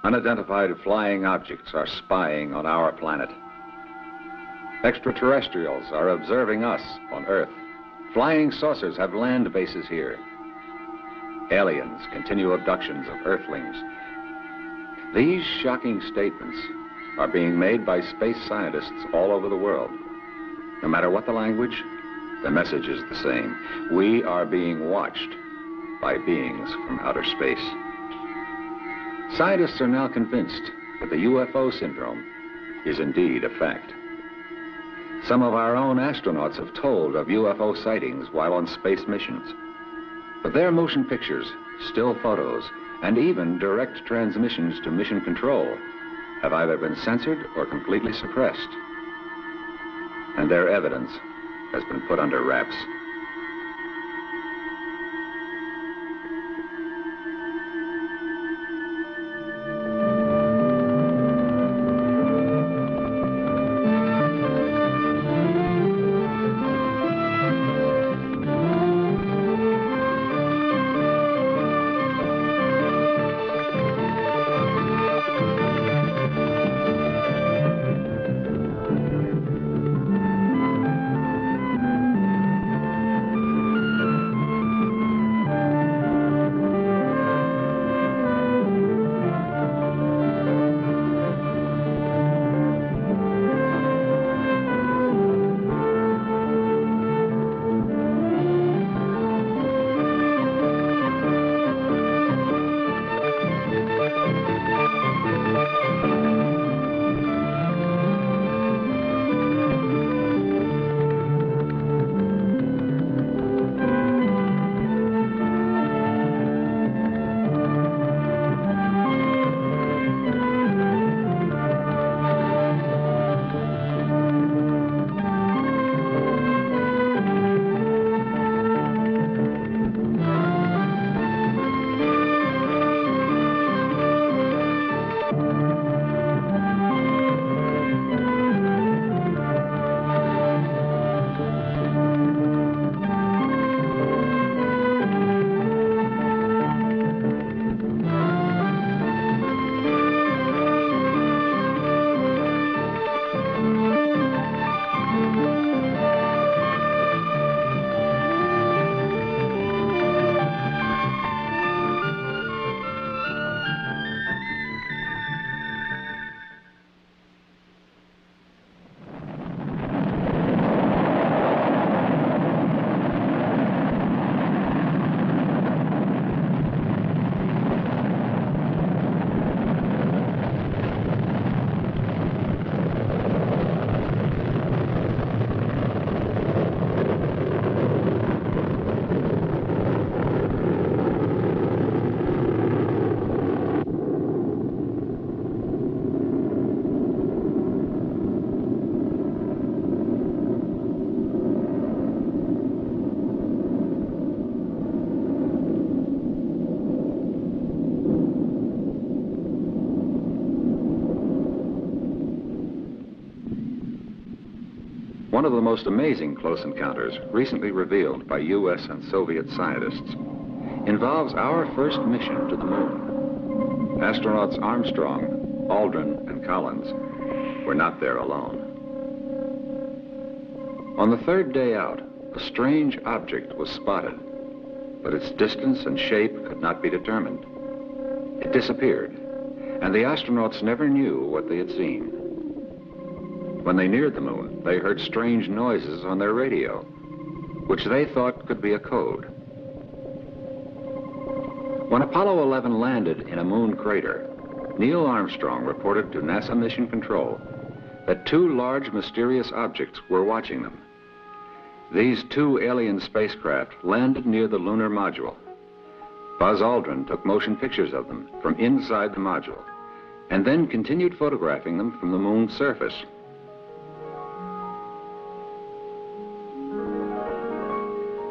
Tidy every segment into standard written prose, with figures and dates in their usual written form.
Unidentified flying objects are spying on our planet. Extraterrestrials are observing us on Earth. Flying saucers have land bases here. Aliens continue abductions of Earthlings. These shocking statements are being made by space scientists all over the world. No matter what the language, the message is the same. We are being watched by beings from outer space. Scientists are now convinced that the UFO syndrome is indeed a fact. Some of our own astronauts have told of UFO sightings while on space missions. But their motion pictures, still photos, and even direct transmissions to mission control have either been censored or completely suppressed. And their evidence has been put under wraps. One of the most amazing close encounters recently revealed by U.S. and Soviet scientists involves our first mission to the moon. Astronauts Armstrong, Aldrin, and Collins were not there alone. On the third day out, a strange object was spotted, but its distance and shape could not be determined. It disappeared, and the astronauts never knew what they had seen. When they neared the moon, they heard strange noises on their radio, which they thought could be a code. When Apollo 11 landed in a moon crater, Neil Armstrong reported to NASA Mission Control that two large mysterious objects were watching them. These two alien spacecraft landed near the lunar module. Buzz Aldrin took motion pictures of them from inside the module, and then continued photographing them from the moon's surface.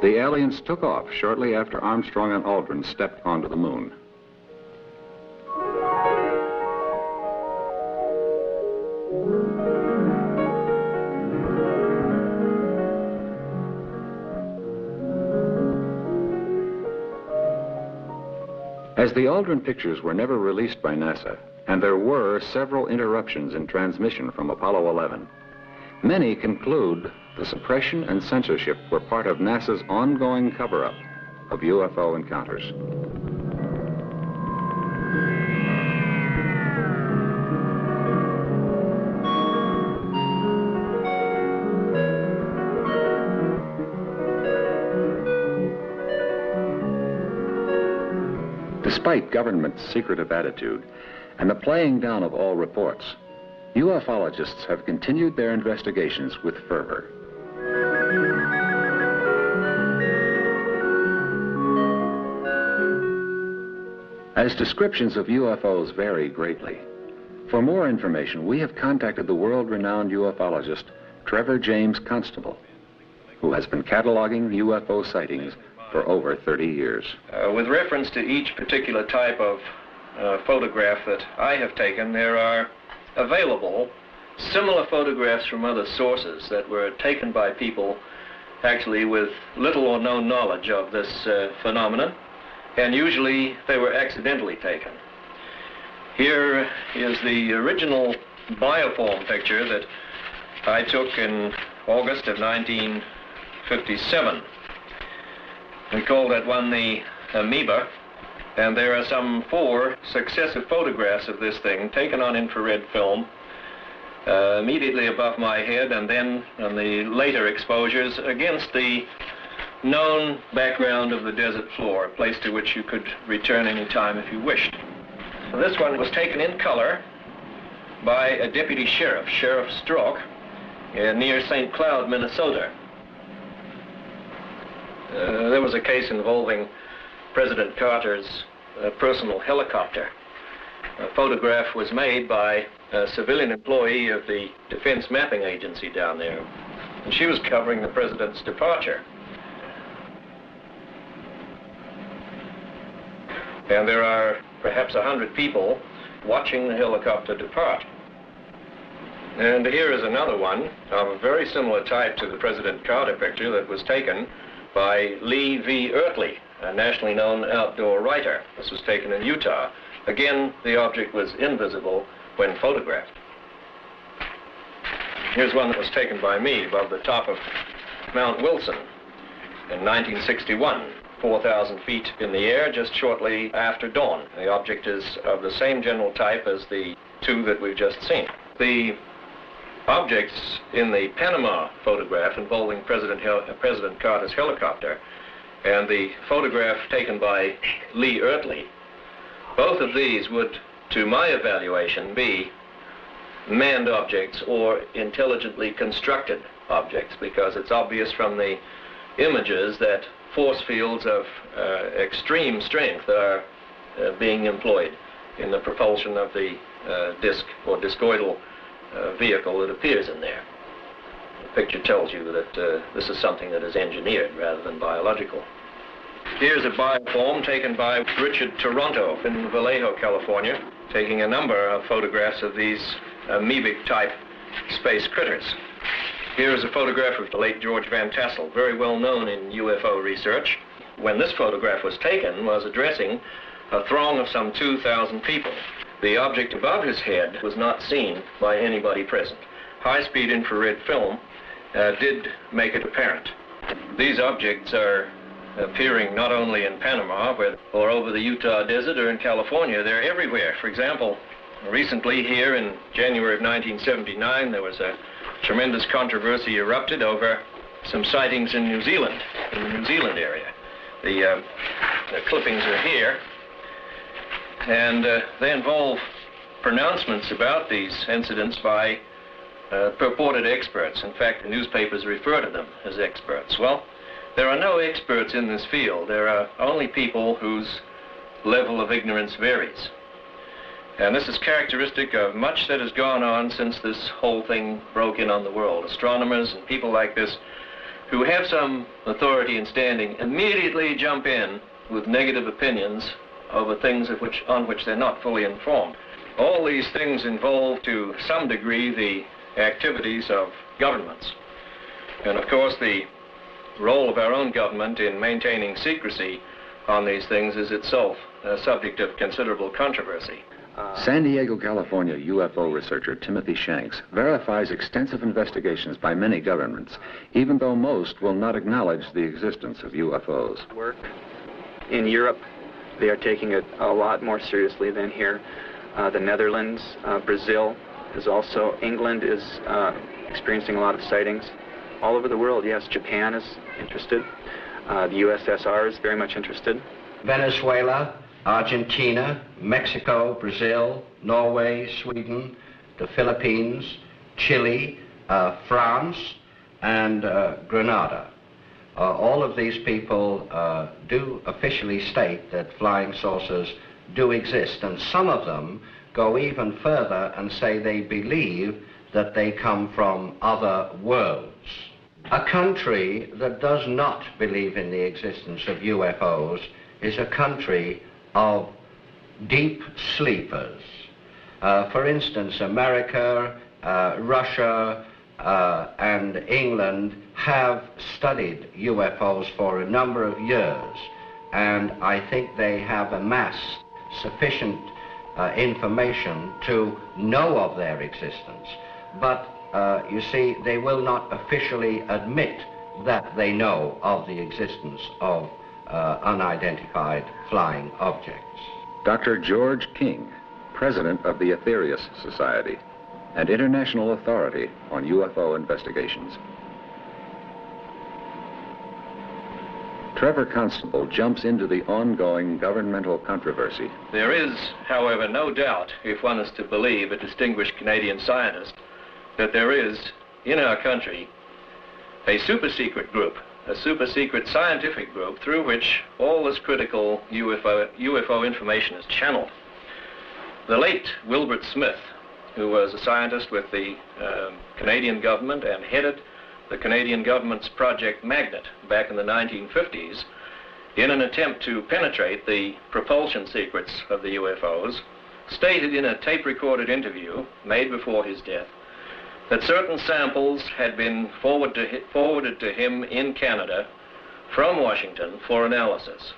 The aliens took off shortly after Armstrong and Aldrin stepped onto the moon. As the Aldrin pictures were never released by NASA, and there were several interruptions in transmission from Apollo 11. Many conclude the suppression and censorship were part of NASA's ongoing cover-up of UFO encounters. Despite government's secretive attitude and the playing down of all reports, ufologists have continued their investigations with fervor. As descriptions of UFOs vary greatly, for more information, we have contacted the world-renowned ufologist Trevor James Constable, who has been cataloging UFO sightings for over 30 years. With reference to each particular type of photograph that I have taken, there are available similar photographs from other sources that were taken by people actually with little or no knowledge of this phenomenon, and usually they were accidentally taken. Here is the original bioform picture that I took in August of 1957. We call that one the amoeba, and there are some 4 successive photographs of this thing taken on infrared film immediately above my head, and then on the later exposures against the known background of the desert floor, a place to which you could return any time if you wished. This one was taken in color by a deputy sheriff, Sheriff Stroke, near St. Cloud, Minnesota. There was a case involving President Carter's personal helicopter. A photograph was made by a civilian employee of the Defense Mapping Agency down there, and she was covering the president's departure. And there are perhaps 100 people watching the helicopter depart. And here is another one of a very similar type to the President Carter picture that was taken by Lee V. Ertley, a nationally known outdoor writer. This was taken in Utah. Again, the object was invisible when photographed. Here's one that was taken by me above the top of Mount Wilson in 1961, 4,000 feet in the air, just shortly after dawn. The object is of the same general type as the 2 that we've just seen. The objects in the Panama photograph involving President Carter's helicopter and the photograph taken by Lee Ertley, both of these would, to my evaluation, be manned objects or intelligently constructed objects, because it's obvious from the images that force fields of extreme strength are being employed in the propulsion of the disc or discoidal vehicle that appears in there. The picture tells you that this is something that is engineered rather than biological. Here's a bioform taken by Richard Toronto in Vallejo, California, taking a number of photographs of these amoebic-type space critters. Here is a photograph of the late George Van Tassel, very well known in UFO research. When this photograph was taken, was addressing a throng of some 2,000 people. The object above his head was not seen by anybody present. High-speed infrared film did make it apparent. These objects are appearing not only in Panama, or over the Utah desert, or in California. They're everywhere. For example, recently here in January of 1979, there was a tremendous controversy erupted over some sightings in New Zealand, in the New Zealand area. The clippings are here, and they involve pronouncements about these incidents by purported experts. In fact, the newspapers refer to them as experts. Well, there are no experts in this field. There are only people whose level of ignorance varies. And this is characteristic of much that has gone on since this whole thing broke in on the world. Astronomers and people like this who have some authority and standing immediately jump in with negative opinions over things on which they're not fully informed. All these things involve to some degree the activities of governments. And of course the role of our own government in maintaining secrecy on these things is itself a subject of considerable controversy. San Diego, California UFO researcher Timothy Shanks verifies extensive investigations by many governments, even though most will not acknowledge the existence of UFOs. Work in Europe, they are taking it a lot more seriously than here. The Netherlands, Brazil is also, England is experiencing a lot of sightings. All over the world, yes, Japan is interested. The USSR is very much interested. Venezuela, Argentina, Mexico, Brazil, Norway, Sweden, the Philippines, Chile, France, and Grenada. All of these people do officially state that flying saucers do exist, and some of them go even further and say they believe that they come from other worlds. A country that does not believe in the existence of UFOs is a country of deep sleepers. For instance, America, Russia, and England have studied UFOs for a number of years, and I think they have amassed sufficient information to know of their existence. But you see, they will not officially admit that they know of the existence of unidentified flying objects. Dr. George King, president of the Aetherius Society, an international authority on UFO investigations. Trevor Constable jumps into the ongoing governmental controversy. There is, however, no doubt, if one is to believe a distinguished Canadian scientist, that there is, in our country, a super-secret group, a super-secret scientific group through which all this critical UFO information is channeled. The late Wilbert Smith, who was a scientist with the Canadian government and headed the Canadian government's Project Magnet back in the 1950s, in an attempt to penetrate the propulsion secrets of the UFOs, stated in a tape-recorded interview made before his death that certain samples had been forwarded to him in Canada from Washington for analysis.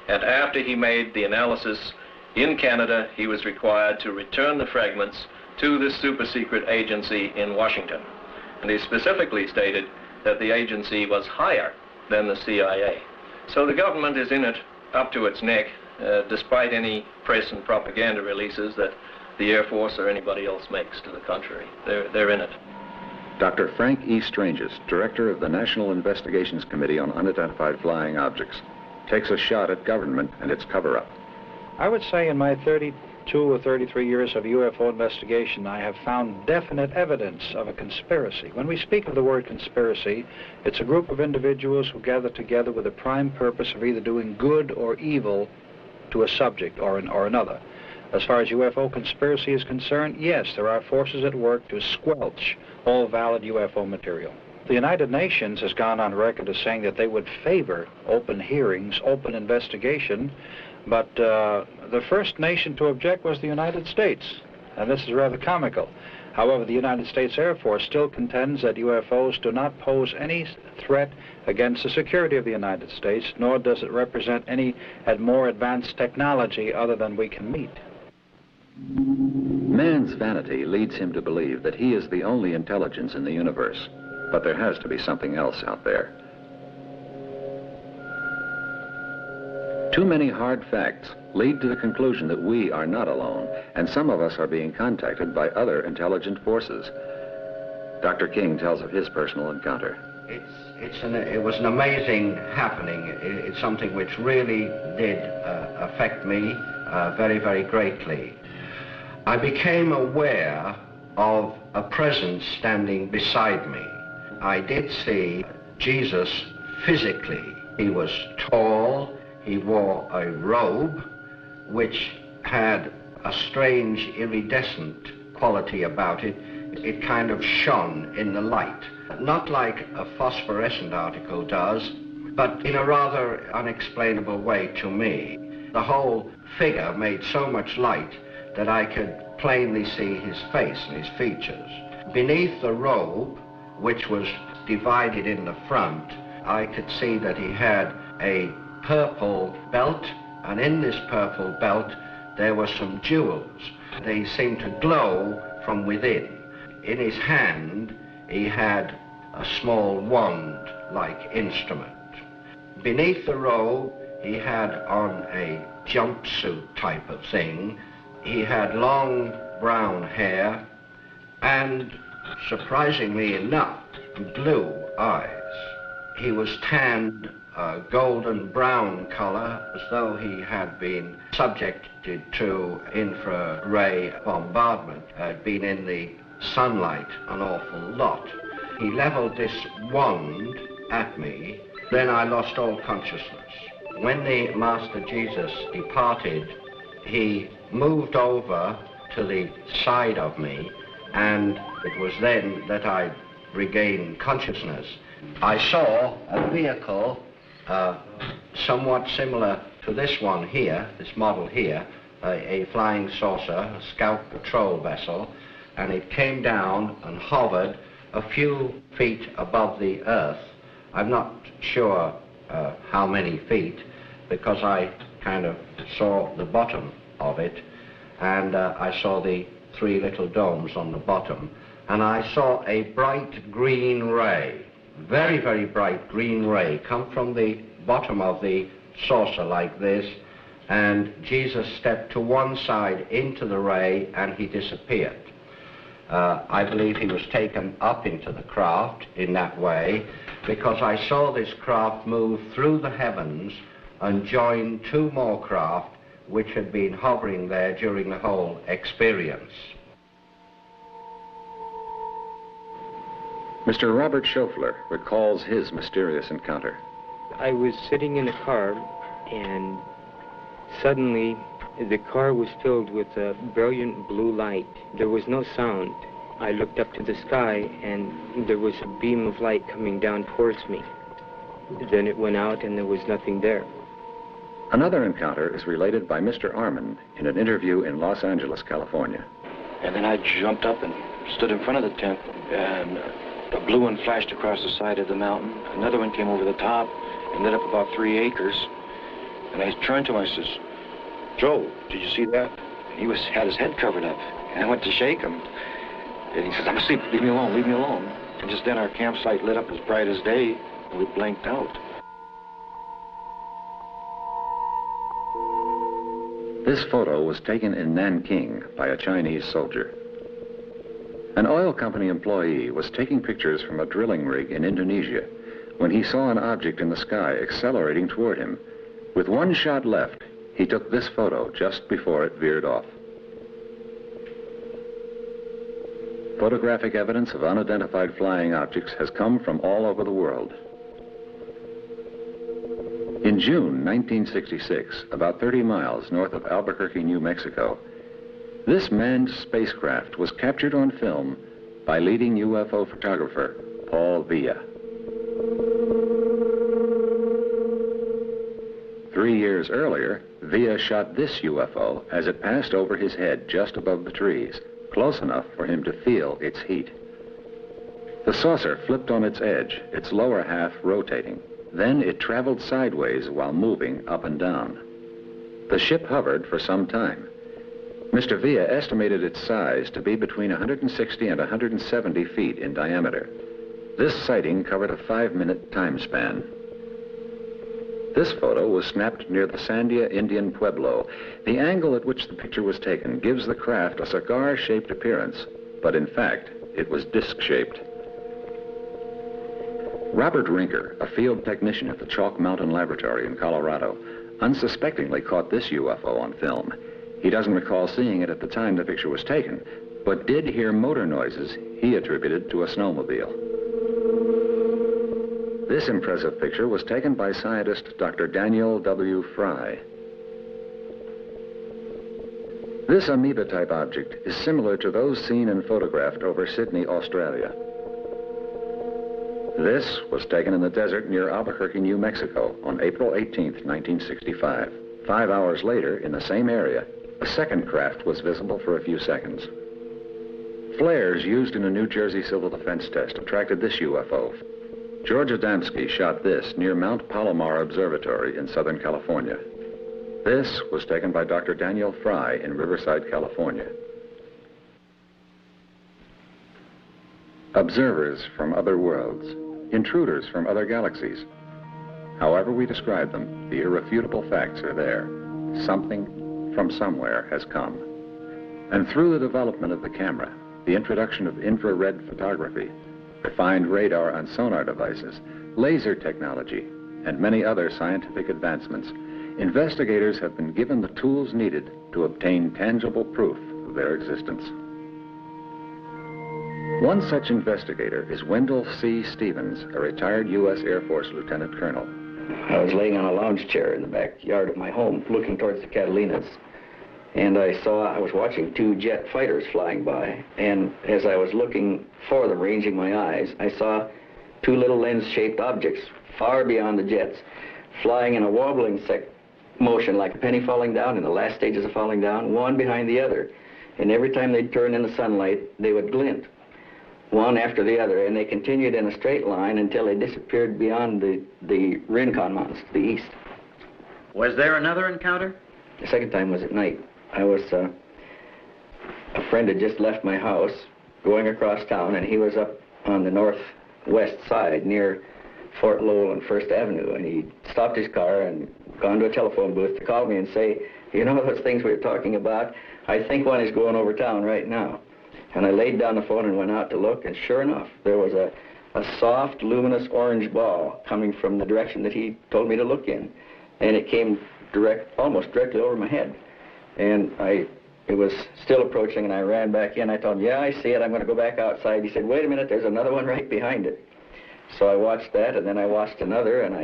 And after he made the analysis in Canada, he was required to return the fragments to this super-secret agency in Washington. And he specifically stated that the agency was higher than the CIA. So the government is in it up to its neck, despite any press and propaganda releases that the Air Force or anybody else makes to the contrary. They're in it. Dr. Frank E. Stranges, director of the National Investigations Committee on Unidentified Flying Objects, takes a shot at government and its cover-up. I would say in my 32 or 33 years of UFO investigation, I have found definite evidence of a conspiracy. When we speak of the word conspiracy, it's a group of individuals who gather together with a prime purpose of either doing good or evil to a subject or another. As far as UFO conspiracy is concerned, yes, there are forces at work to squelch all valid UFO material. The United Nations has gone on record as saying that they would favor open hearings, open investigation, but the first nation to object was the United States, and this is rather comical. However, the United States Air Force still contends that UFOs do not pose any threat against the security of the United States, nor does it represent any more advanced technology other than we can meet. Man's vanity leads him to believe that he is the only intelligence in the universe, but there has to be something else out there. Too many hard facts lead to the conclusion that we are not alone, and some of us are being contacted by other intelligent forces. Dr. King tells of his personal encounter. It was an amazing happening. It's something which really did affect me very, very greatly. I became aware of a presence standing beside me. I did see Jesus physically. He was tall. He wore a robe which had a strange iridescent quality about it. It kind of shone in the light. Not like a phosphorescent article does, but in a rather unexplainable way to me. The whole figure made so much light that I could plainly see his face and his features. Beneath the robe, which was divided in the front, I could see that he had a purple belt, and in this purple belt there were some jewels. They seemed to glow from within. In his hand, he had a small wand-like instrument. Beneath the robe, he had on a jumpsuit type of thing. He had long brown hair and, surprisingly enough, blue eyes. He was tanned a golden brown color, as though he had been subjected to infrared bombardment, had been in the sunlight an awful lot. He leveled this wand at me, then I lost all consciousness. When the Master Jesus departed, he moved over to the side of me, and it was then that I regained consciousness. I saw a vehicle somewhat similar to this one here, this model here, a flying saucer, a scout patrol vessel, and it came down and hovered a few feet above the earth. I'm not sure how many feet, because I kind of saw the bottom of it, and I saw the three little domes on the bottom, and I saw a bright green ray, very, very bright green ray, come from the bottom of the saucer like this, and Jesus stepped to one side into the ray and he disappeared. I believe he was taken up into the craft in that way, because I saw this craft move through the heavens and join two more craft which had been hovering there during the whole experience. Mr. Robert Schofler recalls his mysterious encounter. I was sitting in a car, and suddenly the car was filled with a brilliant blue light. There was no sound. I looked up to the sky, and there was a beam of light coming down towards me. Then it went out, and there was nothing there. Another encounter is related by Mr. Armand in an interview in Los Angeles, California. And then I jumped up and stood in front of the tent, and a blue one flashed across the side of the mountain. Another one came over the top and lit up about 3 acres. And I turned to him, I says, "Joe, did you see that?" And he had his head covered up. And I went to shake him. And he says, "I'm asleep, leave me alone, leave me alone." And just then our campsite lit up as bright as day, and we blanked out. This photo was taken in Nanking by a Chinese soldier. An oil company employee was taking pictures from a drilling rig in Indonesia when he saw an object in the sky accelerating toward him. With one shot left, he took this photo just before it veered off. Photographic evidence of unidentified flying objects has come from all over the world. In June 1966, about 30 miles north of Albuquerque, New Mexico, this manned spacecraft was captured on film by leading UFO photographer Paul Villa. 3 years earlier, Villa shot this UFO as it passed over his head just above the trees, close enough for him to feel its heat. The saucer flipped on its edge, its lower half rotating. Then it traveled sideways while moving up and down. The ship hovered for some time. Mr. Villa estimated its size to be between 160 and 170 feet in diameter. This sighting covered a 5-minute time span. This photo was snapped near the Sandia Indian Pueblo. The angle at which the picture was taken gives the craft a cigar-shaped appearance, but in fact, it was disc-shaped. Robert Rinker, a field technician at the Chalk Mountain Laboratory in Colorado, unsuspectingly caught this UFO on film. He doesn't recall seeing it at the time the picture was taken, but did hear motor noises he attributed to a snowmobile. This impressive picture was taken by scientist Dr. Daniel W. Fry. This amoeba-type object is similar to those seen and photographed over Sydney, Australia. This was taken in the desert near Albuquerque, New Mexico on April 18, 1965. 5 hours later, in the same area, a second craft was visible for a few seconds. Flares used in a New Jersey civil defense test attracted this UFO. George Adamski shot this near Mount Palomar Observatory in Southern California. This was taken by Dr. Daniel Fry in Riverside, California. Observers from other worlds, intruders from other galaxies. However we describe them, the irrefutable facts are there. Something from somewhere has come. And through the development of the camera, the introduction of infrared photography, refined radar and sonar devices, laser technology, and many other scientific advancements, investigators have been given the tools needed to obtain tangible proof of their existence. One such investigator is Wendell C. Stevens, a retired U.S. Air Force Lieutenant Colonel. I was laying on a lounge chair in the backyard of my home, looking towards the Catalinas, and I was watching two jet fighters flying by, and as I was looking for them, ranging my eyes, I saw two little lens-shaped objects far beyond the jets, flying in a wobbling motion like a penny falling down in the last stages of falling down, one behind the other, and every time they'd turn in the sunlight, they would glint, one after the other, and they continued in a straight line until they disappeared beyond the Rincon Mountains to the east. Was there another encounter? The second time was at night. I was, a friend had just left my house going across town, and he was up on the northwest side near Fort Lowell and First Avenue, and he stopped his car and gone to a telephone booth to call me and say, you know those things we were talking about? I think one is going over town right now. And I laid down the phone and went out to look, and sure enough, there was a soft, luminous orange ball coming from the direction that he told me to look in. And it came almost directly over my head. And it was still approaching, and I ran back in. I told him, yeah, I see it. I'm going to go back outside. He said, wait a minute, there's another one right behind it. So I watched that, and then I watched another, and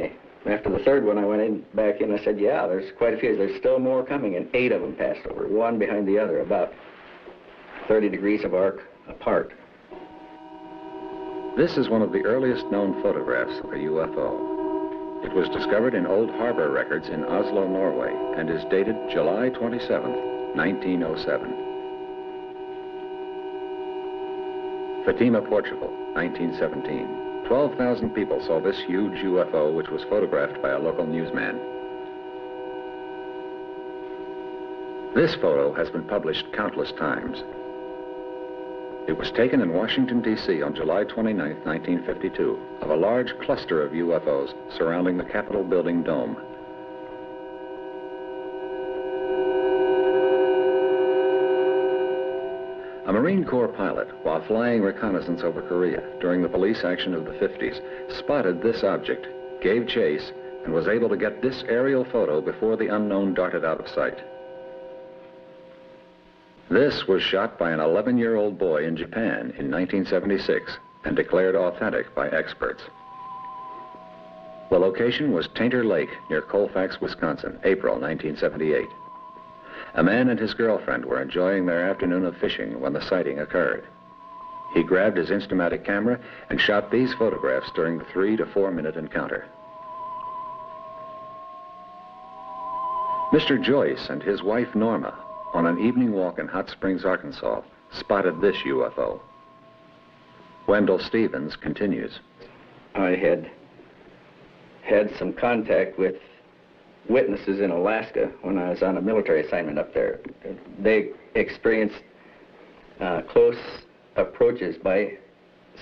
after the third one, I went back in. I said, yeah, there's quite a few. There's still more coming, and 8 of them passed over, one behind the other, about 30 degrees of arc apart. This is one of the earliest known photographs of a UFO. It was discovered in old harbor records in Oslo, Norway, and is dated July 27th, 1907. Fatima, Portugal, 1917. 12,000 people saw this huge UFO, which was photographed by a local newsman. This photo has been published countless times. It was taken in Washington, D.C. on July 29, 1952, of a large cluster of UFOs surrounding the Capitol building dome. A Marine Corps pilot, while flying reconnaissance over Korea during the police action of the 50s, spotted this object, gave chase, and was able to get this aerial photo before the unknown darted out of sight. This was shot by an 11-year-old boy in Japan in 1976 and declared authentic by experts. The location was Tainter Lake near Colfax, Wisconsin, April 1978. A man and his girlfriend were enjoying their afternoon of fishing when the sighting occurred. He grabbed his Instamatic camera and shot these photographs during the 3 to 4 minute encounter. Mr. Joyce and his wife Norma, on an evening walk in Hot Springs, Arkansas, spotted this UFO. Wendell Stevens continues. I had some contact with witnesses in Alaska when I was on a military assignment up there. They experienced close approaches by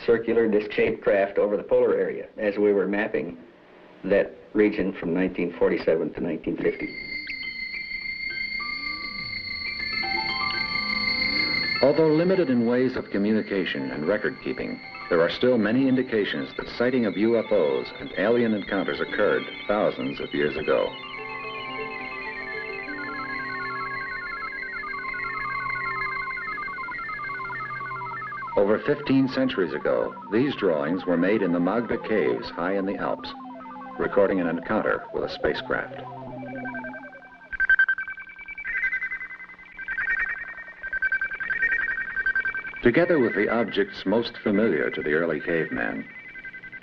circular disc-shaped craft over the polar area as we were mapping that region from 1947 to 1950. Although limited in ways of communication and record keeping, there are still many indications that sighting of UFOs and alien encounters occurred thousands of years ago. Over 15 centuries ago, these drawings were made in the Magda Caves high in the Alps, recording an encounter with a spacecraft. Together with the objects most familiar to the early caveman,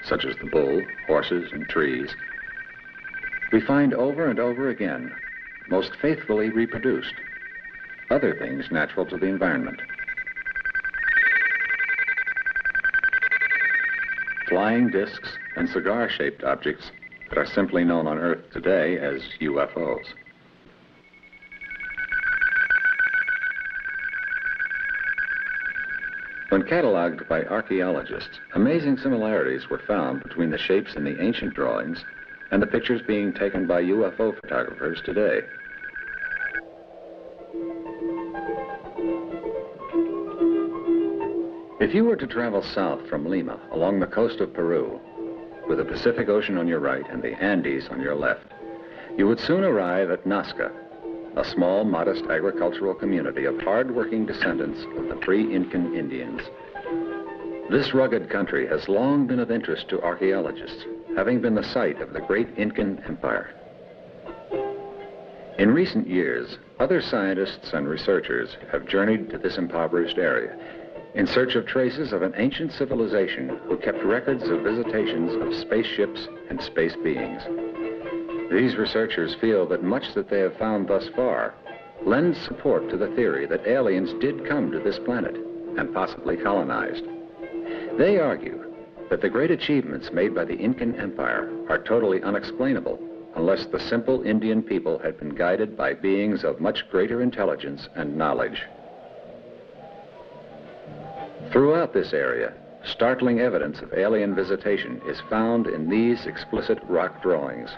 such as the bull, horses, and trees, we find over and over again, most faithfully reproduced, other things natural to the environment. Flying discs and cigar-shaped objects that are simply known on Earth today as UFOs. When cataloged by archaeologists, amazing similarities were found between the shapes in the ancient drawings and the pictures being taken by UFO photographers today. If you were to travel south from Lima along the coast of Peru, with the Pacific Ocean on your right and the Andes on your left, you would soon arrive at Nazca, a small, modest agricultural community of hard-working descendants of the pre-Incan Indians. This rugged country has long been of interest to archaeologists, having been the site of the great Incan Empire. In recent years, other scientists and researchers have journeyed to this impoverished area in search of traces of an ancient civilization who kept records of visitations of spaceships and space beings. These researchers feel that much that they have found thus far lends support to the theory that aliens did come to this planet and possibly colonized. They argue that the great achievements made by the Incan Empire are totally unexplainable unless the simple Indian people had been guided by beings of much greater intelligence and knowledge. Throughout this area, startling evidence of alien visitation is found in these explicit rock drawings.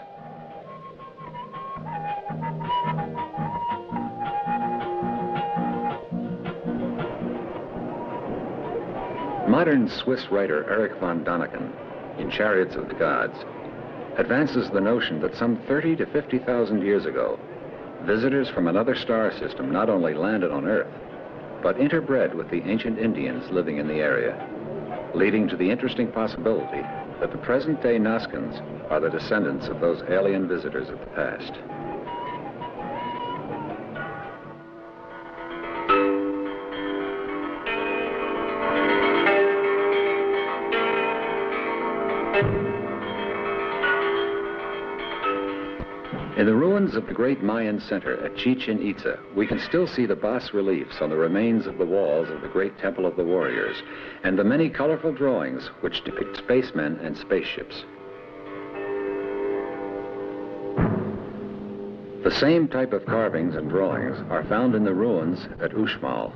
Modern Swiss writer Erich von Däniken, in Chariots of the Gods, advances the notion that some 30 to 50,000 years ago, visitors from another star system not only landed on Earth, but interbred with the ancient Indians living in the area, leading to the interesting possibility that the present-day Nazcans are the descendants of those alien visitors of the past. In the ruins of the great Mayan center at Chichen Itza, we can still see the bas-reliefs on the remains of the walls of the great Temple of the Warriors and the many colorful drawings which depict spacemen and spaceships. The same type of carvings and drawings are found in the ruins at Uxmal.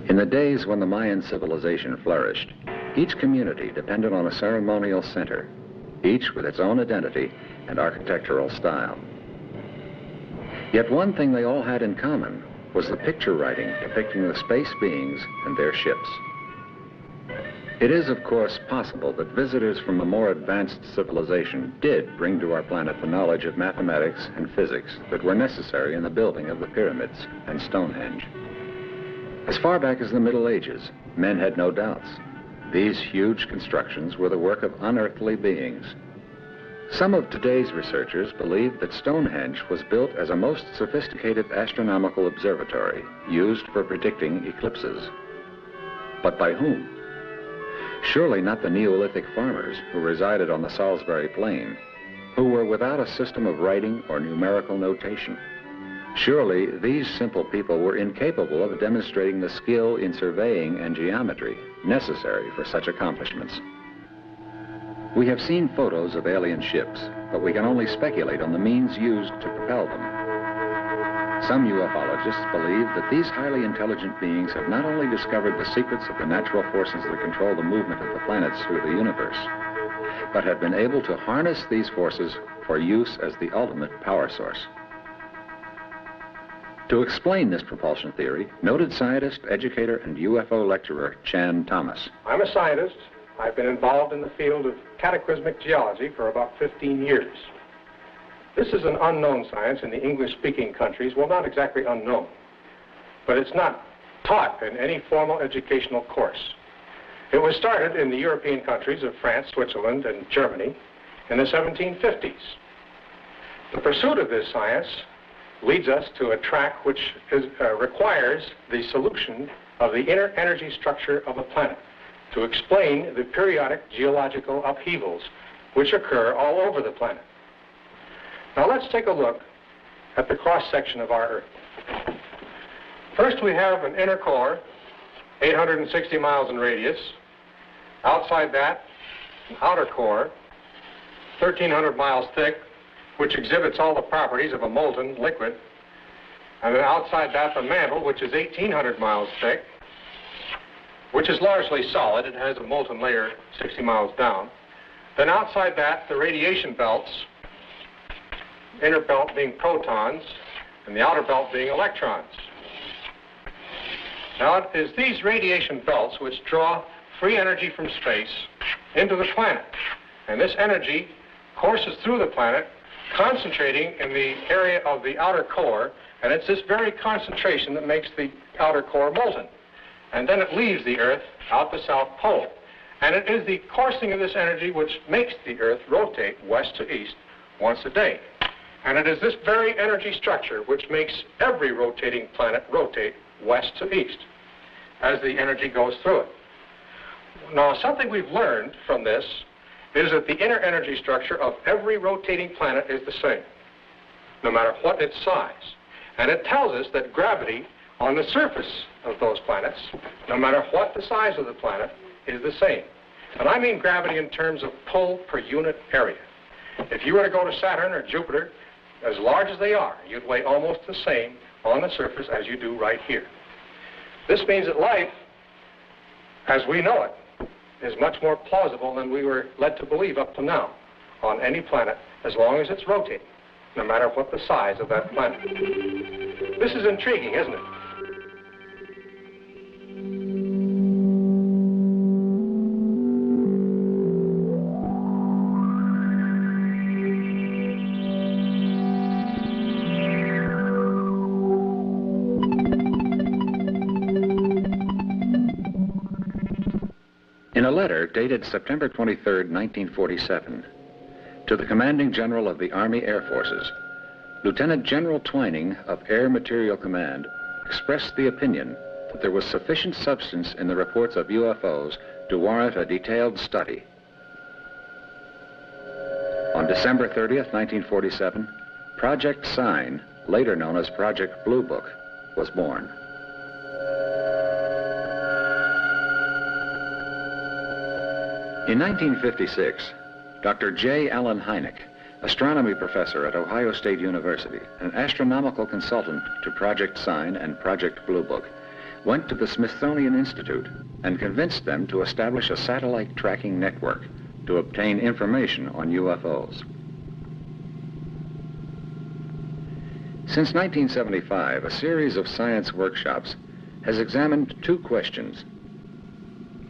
In the days when the Mayan civilization flourished, each community depended on a ceremonial center, each with its own identity and architectural style. Yet one thing they all had in common was the picture writing depicting the space beings and their ships. It is, of course, possible that visitors from a more advanced civilization did bring to our planet the knowledge of mathematics and physics that were necessary in the building of the pyramids and Stonehenge. As far back as the Middle Ages, men had no doubts. These huge constructions were the work of unearthly beings. Some of today's researchers believe that Stonehenge was built as a most sophisticated astronomical observatory used for predicting eclipses. But by whom? Surely not the Neolithic farmers who resided on the Salisbury Plain, who were without a system of writing or numerical notation. Surely these simple people were incapable of demonstrating the skill in surveying and geometry necessary for such accomplishments. We have seen photos of alien ships, but we can only speculate on the means used to propel them. Some ufologists believe that these highly intelligent beings have not only discovered the secrets of the natural forces that control the movement of the planets through the universe, but have been able to harness these forces for use as the ultimate power source. To explain this propulsion theory, noted scientist, educator, and UFO lecturer Chan Thomas. I'm a scientist. I've been involved in the field of cataclysmic geology for about 15 years. This is an unknown science in the English-speaking countries. Well, not exactly unknown, but it's not taught in any formal educational course. It was started in the European countries of France, Switzerland, and Germany in the 1750s. The pursuit of this science leads us to a track which requires the solution of the inner energy structure of a planet to explain the periodic geological upheavals which occur all over the planet. Now let's take a look at the cross-section of our Earth. First we have an inner core, 860 miles in radius. Outside that, an outer core, 1,300 miles thick, which exhibits all the properties of a molten liquid. And then outside that, the mantle, which is 1,800 miles thick, which is largely solid. It has a molten layer 60 miles down. Then outside that, the radiation belts, inner belt being protons, and the outer belt being electrons. Now, it is these radiation belts which draw free energy from space into the planet. And this energy courses through the planet, concentrating in the area of the outer core, and it's this very concentration that makes the outer core molten. And then it leaves the Earth out the South Pole. And it is the coursing of this energy which makes the Earth rotate west to east once a day. And it is this very energy structure which makes every rotating planet rotate west to east as the energy goes through it. Now, something we've learned from this is that the inner energy structure of every rotating planet is the same, no matter what its size. And it tells us that gravity on the surface of those planets, no matter what the size of the planet, is the same. And I mean gravity in terms of pull per unit area. If you were to go to Saturn or Jupiter, as large as they are, you'd weigh almost the same on the surface as you do right here. This means that life, as we know it, is much more plausible than we were led to believe up to now on any planet, as long as it's rotating, no matter what the size of that planet. This is intriguing, isn't it? In a letter dated September 23, 1947, to the Commanding General of the Army Air Forces, Lieutenant General Twining of Air Material Command expressed the opinion that there was sufficient substance in the reports of UFOs to warrant a detailed study. On December 30th, 1947, Project Sign, later known as Project Blue Book, was born. In 1956, Dr. J. Allen Hynek, astronomy professor at Ohio State University, an astronomical consultant to Project Sign and Project Blue Book, went to the Smithsonian Institute and convinced them to establish a satellite tracking network to obtain information on UFOs. Since 1975, a series of science workshops has examined two questions.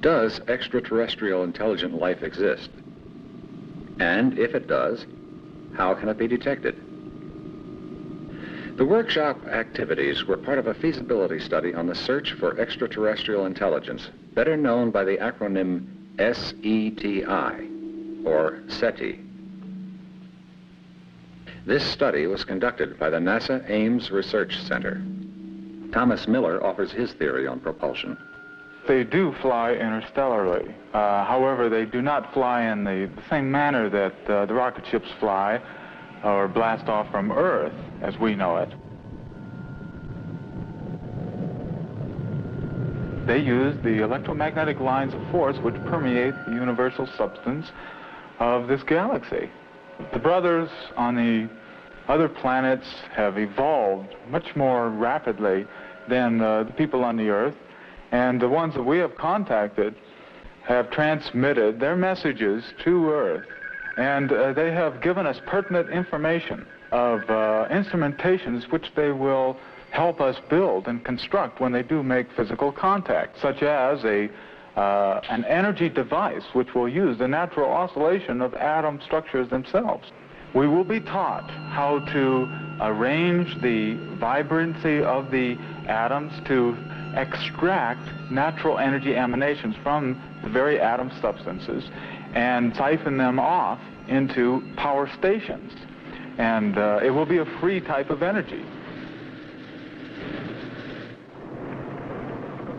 Does extraterrestrial intelligent life exist? And if it does, how can it be detected? The workshop activities were part of a feasibility study on the search for extraterrestrial intelligence, better known by the acronym SETI, or SETI. This study was conducted by the NASA Ames Research Center. Thomas Miller offers his theory on propulsion. They do fly interstellarly. However, they do not fly in the same manner that the rocket ships fly or blast off from Earth as we know it. They use the electromagnetic lines of force which permeate the universal substance of this galaxy. The brothers on the other planets have evolved much more rapidly than the people on the Earth. And the ones that we have contacted have transmitted their messages to Earth. And they have given us pertinent information of instrumentations which they will help us build and construct when they do make physical contact, such as an energy device which will use the natural oscillation of atom structures themselves. We will be taught how to arrange the vibrancy of the atoms to extract natural energy emanations from the very atom substances and siphon them off into power stations. And it will be a free type of energy.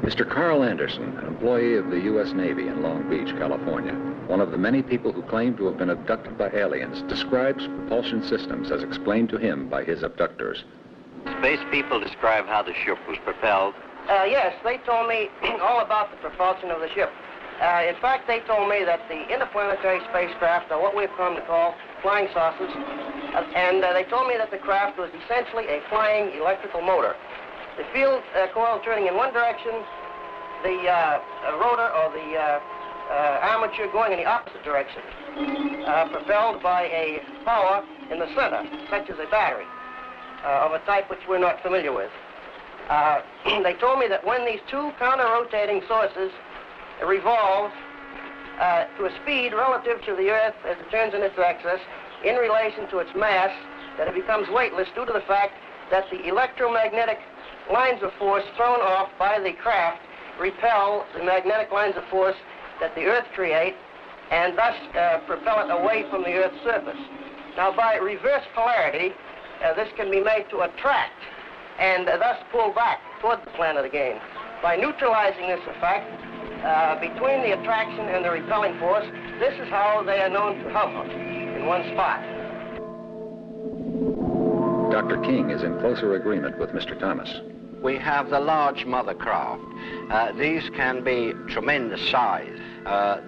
Mr. Carl Anderson, an employee of the U.S. Navy in Long Beach, California, one of the many people who claim to have been abducted by aliens, describes propulsion systems as explained to him by his abductors. Space people describe how the ship was propelled. Yes, they told me all about the propulsion of the ship. In fact, they told me that the interplanetary spacecraft are what we've come to call flying saucers, and they told me that the craft was essentially a flying electrical motor. The field coil turning in one direction, the rotor or the armature going in the opposite direction, propelled by a power in the center, such as a battery, of a type which we're not familiar with. They told me that when these two counter-rotating sources revolve to a speed relative to the Earth as it turns in its axis in relation to its mass, that it becomes weightless due to the fact that the electromagnetic lines of force thrown off by the craft repel the magnetic lines of force that the Earth create and thus propel it away from the Earth's surface. Now, by reverse polarity, this can be made to attract and thus pull back toward the planet again. By neutralizing this effect between the attraction and the repelling force, this is how they are known to hover in one spot. Dr. King is in closer agreement with Mr. Thomas. We have the large mother craft. These can be tremendous size.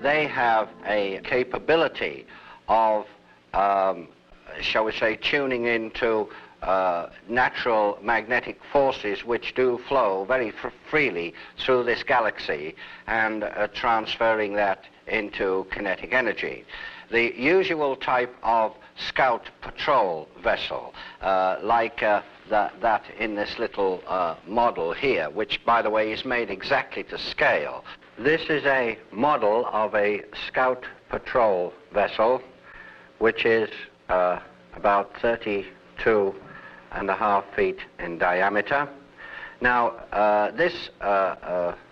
They have a capability of, shall we say, tuning into natural magnetic forces which do flow very freely through this galaxy and transferring that into kinetic energy. The usual type of scout patrol vessel, like that in this little model here, which, by the way, is made exactly to scale. This is a model of a scout patrol vessel, which is about 32.5 feet in diameter. Now, this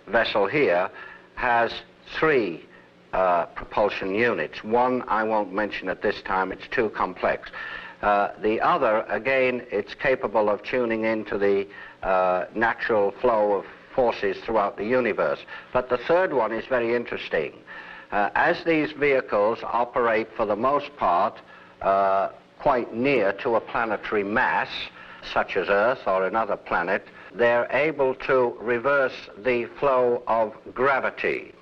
vessel here has three propulsion units. One I won't mention at this time, it's too complex. The other, again, it's capable of tuning into the natural flow of forces throughout the universe. But the third one is very interesting. As these vehicles operate for the most part quite near to a planetary mass, such as Earth or another planet, they're able to reverse the flow of gravity.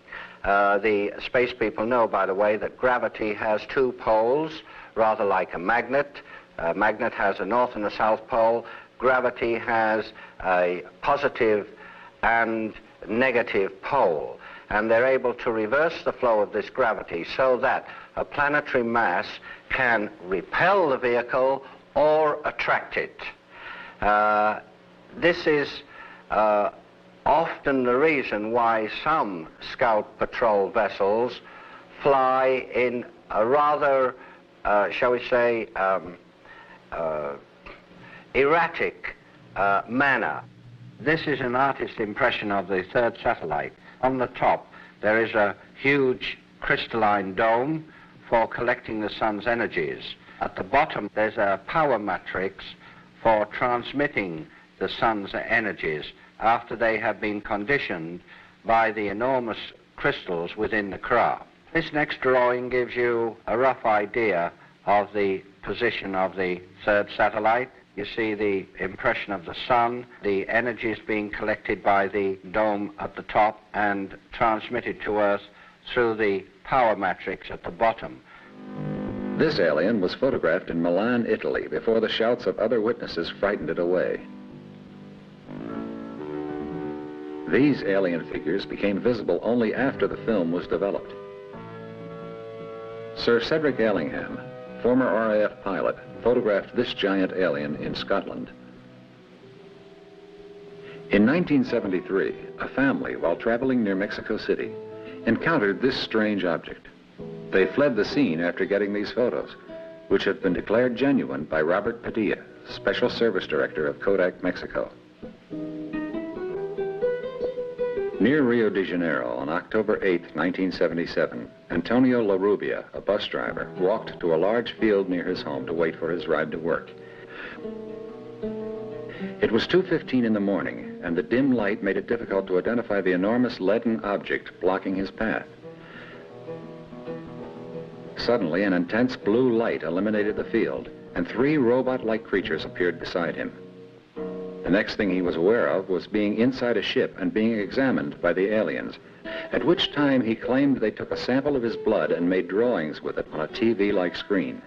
The space people know, by the way, that gravity has two poles, rather like a magnet. A magnet has a north and a south pole. Gravity has a positive and negative pole. And they're able to reverse the flow of this gravity so that a planetary mass can repel the vehicle or attract it. This is often the reason why some scout patrol vessels fly in a rather, shall we say, erratic manner. This is an artist's impression of the third satellite. On the top, there is a huge crystalline dome for collecting the sun's energies. At the bottom, there's a power matrix for transmitting the sun's energies after they have been conditioned by the enormous crystals within the craft. This next drawing gives you a rough idea of the position of the third satellite. You see the impression of the sun, the energies being collected by the dome at the top and transmitted to Earth through the power matrix at the bottom. This alien was photographed in Milan, Italy, before the shouts of other witnesses frightened it away. These alien figures became visible only after the film was developed. Sir Cedric Allingham, former RAF pilot, photographed this giant alien in Scotland. In 1973, a family, while traveling near Mexico City, encountered this strange object. They fled the scene after getting these photos, which have been declared genuine by Robert Padilla, Special Service Director of Kodak, Mexico. Near Rio de Janeiro on October 8, 1977, Antonio La Rubia, a bus driver, walked to a large field near his home to wait for his ride to work. It was 2:15 in the morning, and the dim light made it difficult to identify the enormous leaden object blocking his path. Suddenly, an intense blue light illuminated the field, and three robot-like creatures appeared beside him. The next thing he was aware of was being inside a ship and being examined by the aliens, at which time he claimed they took a sample of his blood and made drawings with it on a TV-like screen.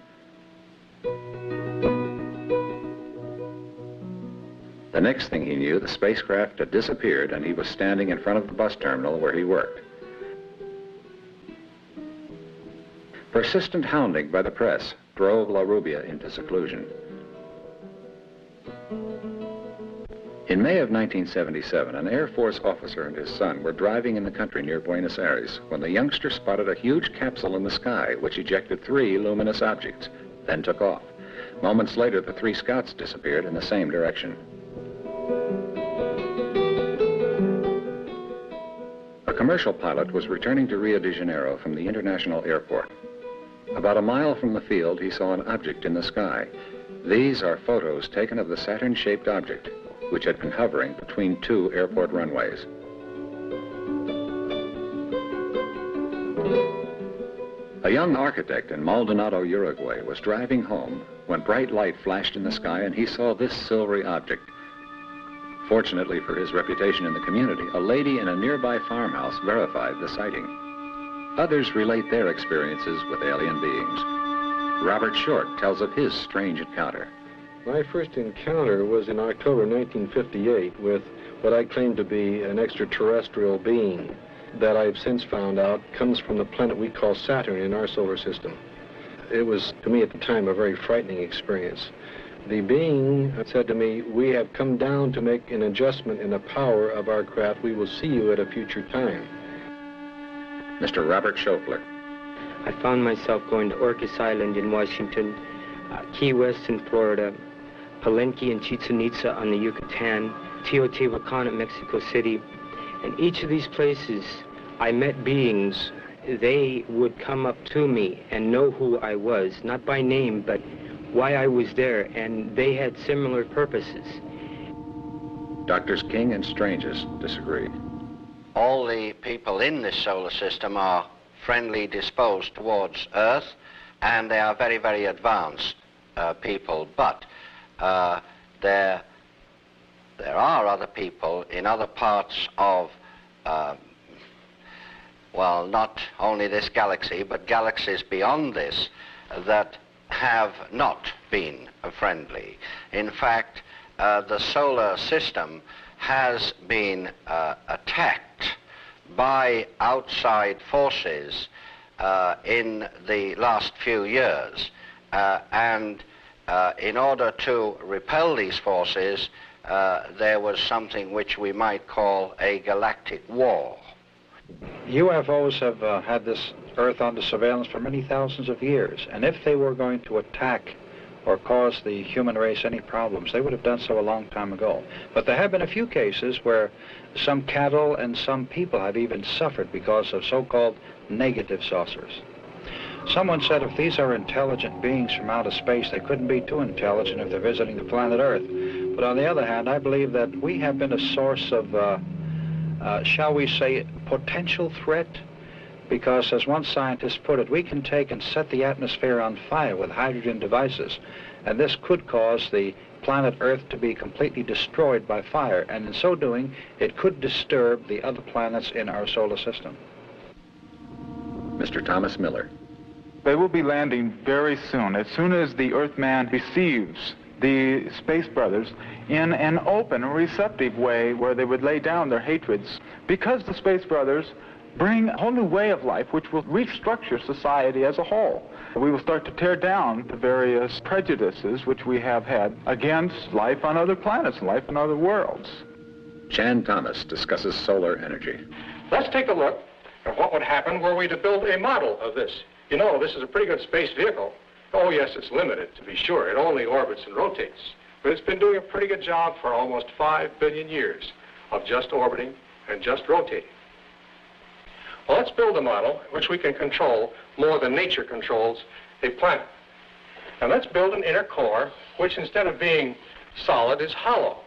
The next thing he knew, the spacecraft had disappeared and he was standing in front of the bus terminal where he worked. Persistent hounding by the press drove La Rubia into seclusion. In May of 1977, an Air Force officer and his son were driving in the country near Buenos Aires when the youngster spotted a huge capsule in the sky which ejected 3 luminous objects, then took off. Moments later, the 3 scouts disappeared in the same direction. A commercial pilot was returning to Rio de Janeiro from the international airport. About a mile from the field, he saw an object in the sky. These are photos taken of the Saturn-shaped object, which had been hovering between 2 airport runways. A young architect in Maldonado, Uruguay, was driving home when bright light flashed in the sky and he saw this silvery object. Fortunately for his reputation in the community, a lady in a nearby farmhouse verified the sighting. Others relate their experiences with alien beings. Robert Short tells of his strange encounter. My first encounter was in October 1958 with what I claim to be an extraterrestrial being that I've since found out comes from the planet we call Saturn in our solar system. It was, to me at the time, a very frightening experience. The being said to me, "We have come down to make an adjustment in the power of our craft. We will see you at a future time." Mr. Robert Schofler. I found myself going to Orcas Island in Washington, Key West in Florida, Palenque and Chichen Itza on the Yucatan, Teotihuacan at Mexico City. And each of these places, I met beings. They would come up to me and know who I was, not by name, but why I was there, and they had similar purposes. Doctors King and Stranges disagree. All the people in this solar system are friendly disposed towards Earth, and they are very, very advanced people. But there are other people in other parts of, well, not only this galaxy, but galaxies beyond this, that have not been friendly. In fact, the solar system has been attacked by outside forces in the last few years. And in order to repel these forces, there was something which we might call a galactic war. UFOs have had this Earth under surveillance for many thousands of years, and if they were going to attack or cause the human race any problems, they would have done so a long time ago. But there have been a few cases where some cattle and some people have even suffered because of so-called negative saucers. Someone said if these are intelligent beings from outer space, they couldn't be too intelligent if they're visiting the planet Earth. But on the other hand, I believe that we have been a source of, shall we say, potential threat, because as one scientist put it, we can take and set the atmosphere on fire with hydrogen devices, and this could cause the planet Earth to be completely destroyed by fire, and in so doing, it could disturb the other planets in our solar system. Mr. Thomas Miller. They will be landing very soon as the Earthman receives the Space Brothers in an open, receptive way where they would lay down their hatreds, because the Space Brothers bring a whole new way of life which will restructure society as a whole. We will start to tear down the various prejudices which we have had against life on other planets and life in other worlds. Chan Thomas discusses solar energy. Let's take a look at what would happen were we to build a model of this. You know, this is a pretty good space vehicle. Oh, yes, it's limited, to be sure. It only orbits and rotates. But it's been doing a pretty good job for almost 5 billion years of just orbiting and just rotating. Well, let's build a model which we can control more than nature controls a planet. And let's build an inner core which, instead of being solid, is hollow.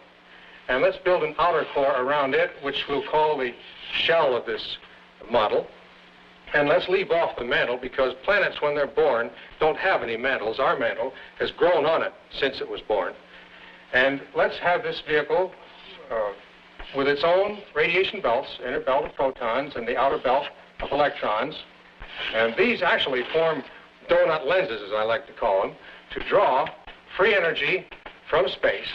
And let's build an outer core around it, which we'll call the shell of this model. And let's leave off the mantle, because planets, when they're born, don't have any mantles. Our mantle has grown on it since it was born. And let's have this vehicle with its own radiation belts, inner belt of protons and the outer belt of electrons. And these actually form donut lenses, as I like to call them, to draw free energy from space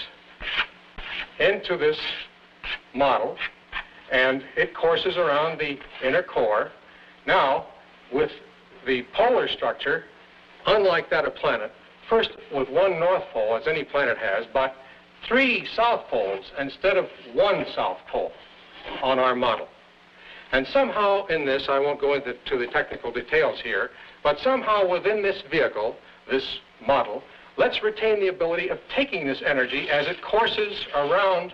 into this model, and it courses around the inner core. Now, with the polar structure, unlike that of planet, first with one north pole, as any planet has, but 3 south poles instead of 1 south pole on our model. And somehow in this, I won't go into the technical details here, but somehow within this vehicle, this model, let's retain the ability of taking this energy as it courses around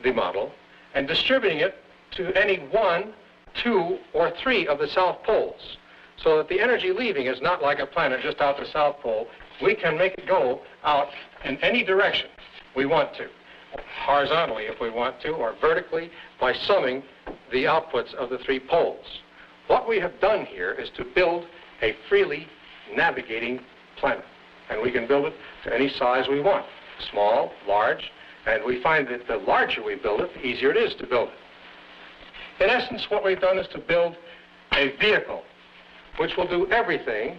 the model and distributing it to any 1, 2, or 3 of the south poles, so that the energy leaving is not like a planet just out the south pole. We can make it go out in any direction we want to, horizontally if we want to, or vertically by summing the outputs of the 3 poles. What we have done here is to build a freely navigating planet, and we can build it to any size we want, small, large, and we find that the larger we build it, the easier it is to build it. In essence, what we've done is to build a vehicle which will do everything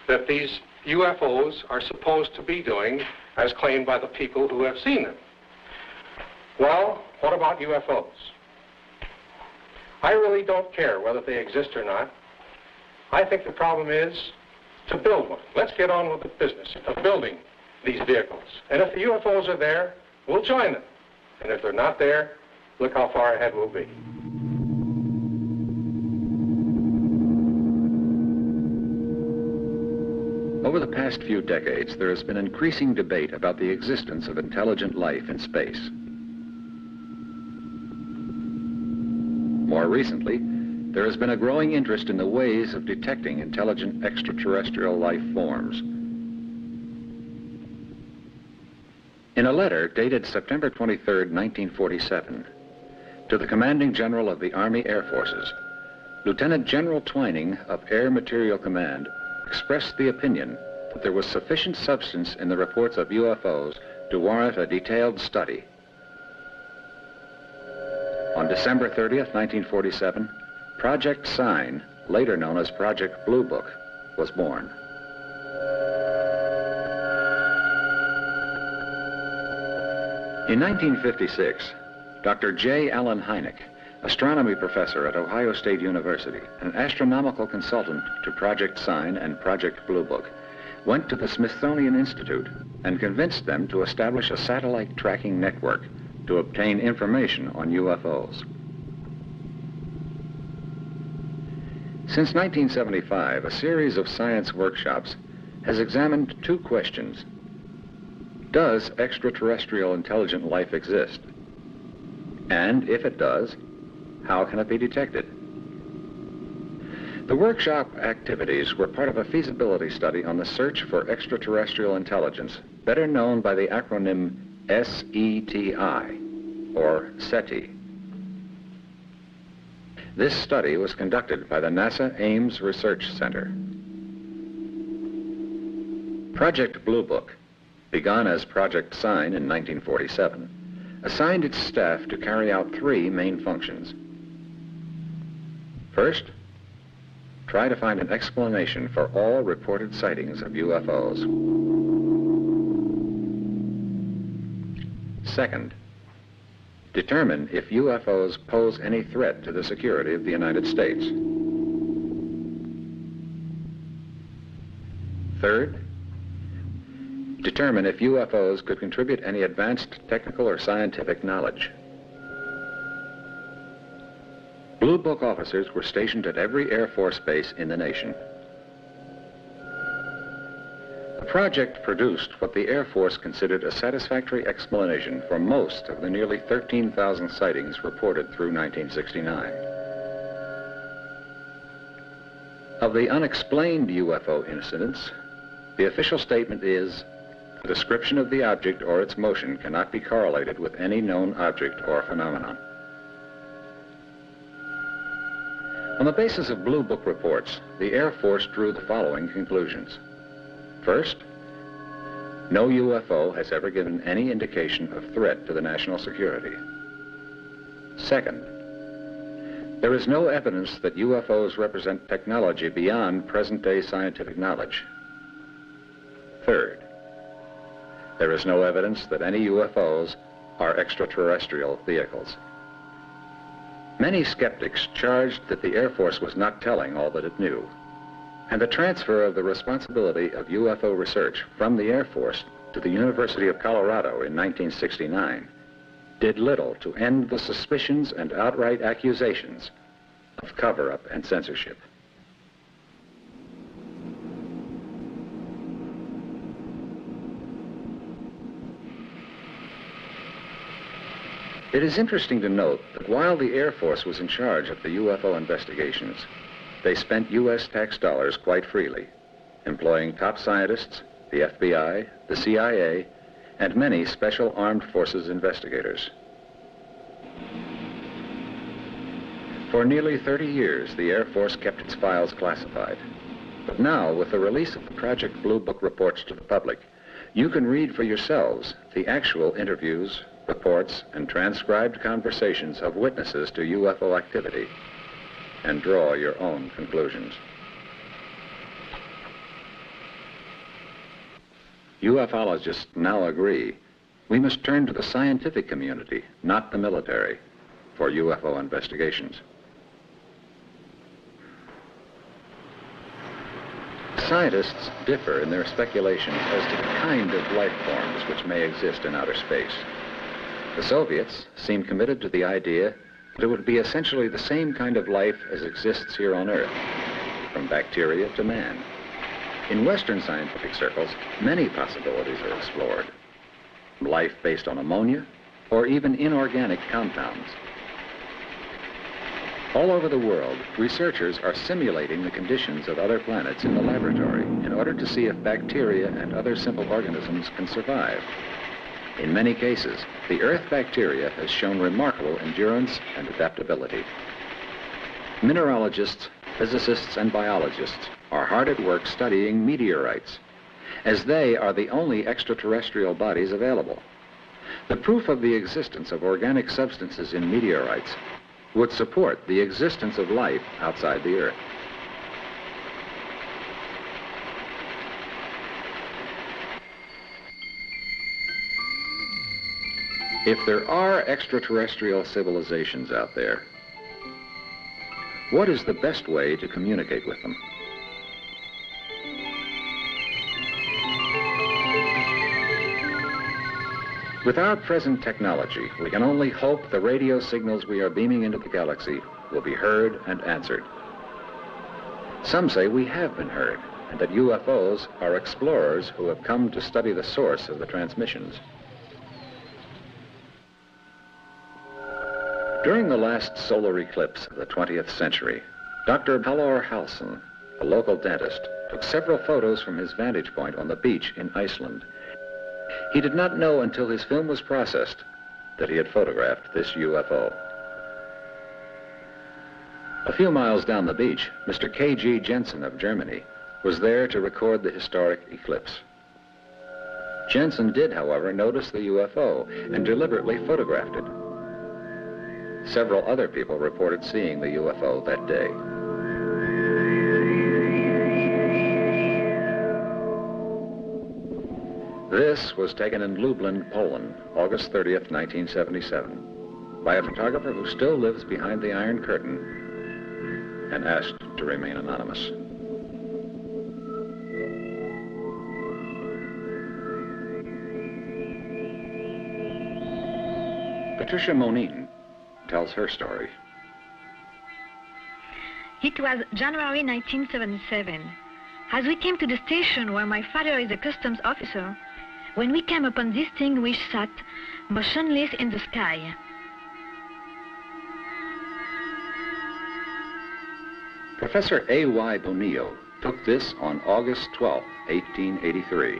that these UFOs are supposed to be doing, as claimed by the people who have seen them. Well, what about UFOs? I really don't care whether they exist or not. I think the problem is to build one. Let's get on with the business of building these vehicles. And if the UFOs are there, we'll join them. And if they're not there, look how far ahead we'll be. Over the past few decades, there has been increasing debate about the existence of intelligent life in space. More recently, there has been a growing interest in the ways of detecting intelligent extraterrestrial life forms. In a letter dated September 23, 1947, to the Commanding General of the Army Air Forces, Lieutenant General Twining of Air Material Command expressed the opinion that there was sufficient substance in the reports of UFOs to warrant a detailed study. On December 30th, 1947, Project Sign, later known as Project Blue Book, was born. In 1956, Dr. J. Allen Hynek, astronomy professor at Ohio State University, an astronomical consultant to Project Sign and Project Blue Book, went to the Smithsonian Institute and convinced them to establish a satellite tracking network to obtain information on UFOs. Since 1975, a series of science workshops has examined 2 questions. Does extraterrestrial intelligent life exist? And if it does, how can it be detected? The workshop activities were part of a feasibility study on the search for extraterrestrial intelligence, better known by the acronym SETI, or SETI. This study was conducted by the NASA Ames Research Center. Project Blue Book, begun as Project Sign in 1947, assigned its staff to carry out 3 main functions. First, try to find an explanation for all reported sightings of UFOs. Second, determine if UFOs pose any threat to the security of the United States. Third, determine if UFOs could contribute any advanced technical or scientific knowledge. Blue Book officers were stationed at every Air Force base in the nation. The project produced what the Air Force considered a satisfactory explanation for most of the nearly 13,000 sightings reported through 1969. Of the unexplained UFO incidents, the official statement is, the description of the object or its motion cannot be correlated with any known object or phenomenon. On the basis of Blue Book reports, the Air Force drew the following conclusions. First, No UFO has ever given any indication of threat to the national security. Second, there is no evidence that UFOs represent technology beyond present-day scientific knowledge. Third, there is no evidence that any UFOs are extraterrestrial vehicles. Many skeptics charged that the Air Force was not telling all that it knew, and the transfer of the responsibility of UFO research from the Air Force to the University of Colorado in 1969 did little to end the suspicions and outright accusations of cover-up and censorship. It is interesting to note that while the Air Force was in charge of the UFO investigations, they spent U.S. tax dollars quite freely, employing top scientists, the FBI, the CIA, and many special armed forces investigators. For nearly 30 years, the Air Force kept its files classified. But now, with the release of the Project Blue Book reports to the public, you can read for yourselves the actual interviews, reports, and transcribed conversations of witnesses to UFO activity and draw your own conclusions. UFOlogists now agree we must turn to the scientific community, not the military, for UFO investigations. Scientists differ in their speculations as to the kind of life forms which may exist in outer space. The Soviets seem committed to the idea that it would be essentially the same kind of life as exists here on Earth, from bacteria to man. In Western scientific circles, many possibilities are explored. Life based on ammonia, or even inorganic compounds. All over the world, researchers are simulating the conditions of other planets in the laboratory in order to see if bacteria and other simple organisms can survive. In many cases, the Earth bacteria has shown remarkable endurance and adaptability. Mineralogists, physicists, and biologists are hard at work studying meteorites, as they are the only extraterrestrial bodies available. The proof of the existence of organic substances in meteorites would support the existence of life outside the Earth. If there are extraterrestrial civilizations out there, what is the best way to communicate with them? With our present technology, we can only hope the radio signals we are beaming into the galaxy will be heard and answered. Some say we have been heard, and that UFOs are explorers who have come to study the source of the transmissions. During the last solar eclipse of the 20th century, Dr. Halldór Hallsson, a local dentist, took several photos from his vantage point on the beach in Iceland. He did not know until his film was processed that he had photographed this UFO. A few miles down the beach, Mr. K.G. Jensen of Germany was there to record the historic eclipse. Jensen did, however, notice the UFO and deliberately photographed it. Several other people reported seeing the UFO that day. This was taken in Lublin, Poland, August 30th, 1977, by a photographer who still lives behind the Iron Curtain and asked to remain anonymous. Patricia Monin tells her story. It was January 1977. As we came to the station where my father is a customs officer, when we came upon this thing which sat motionless in the sky. Professor A.Y. Bonillo took this on August 12, 1883.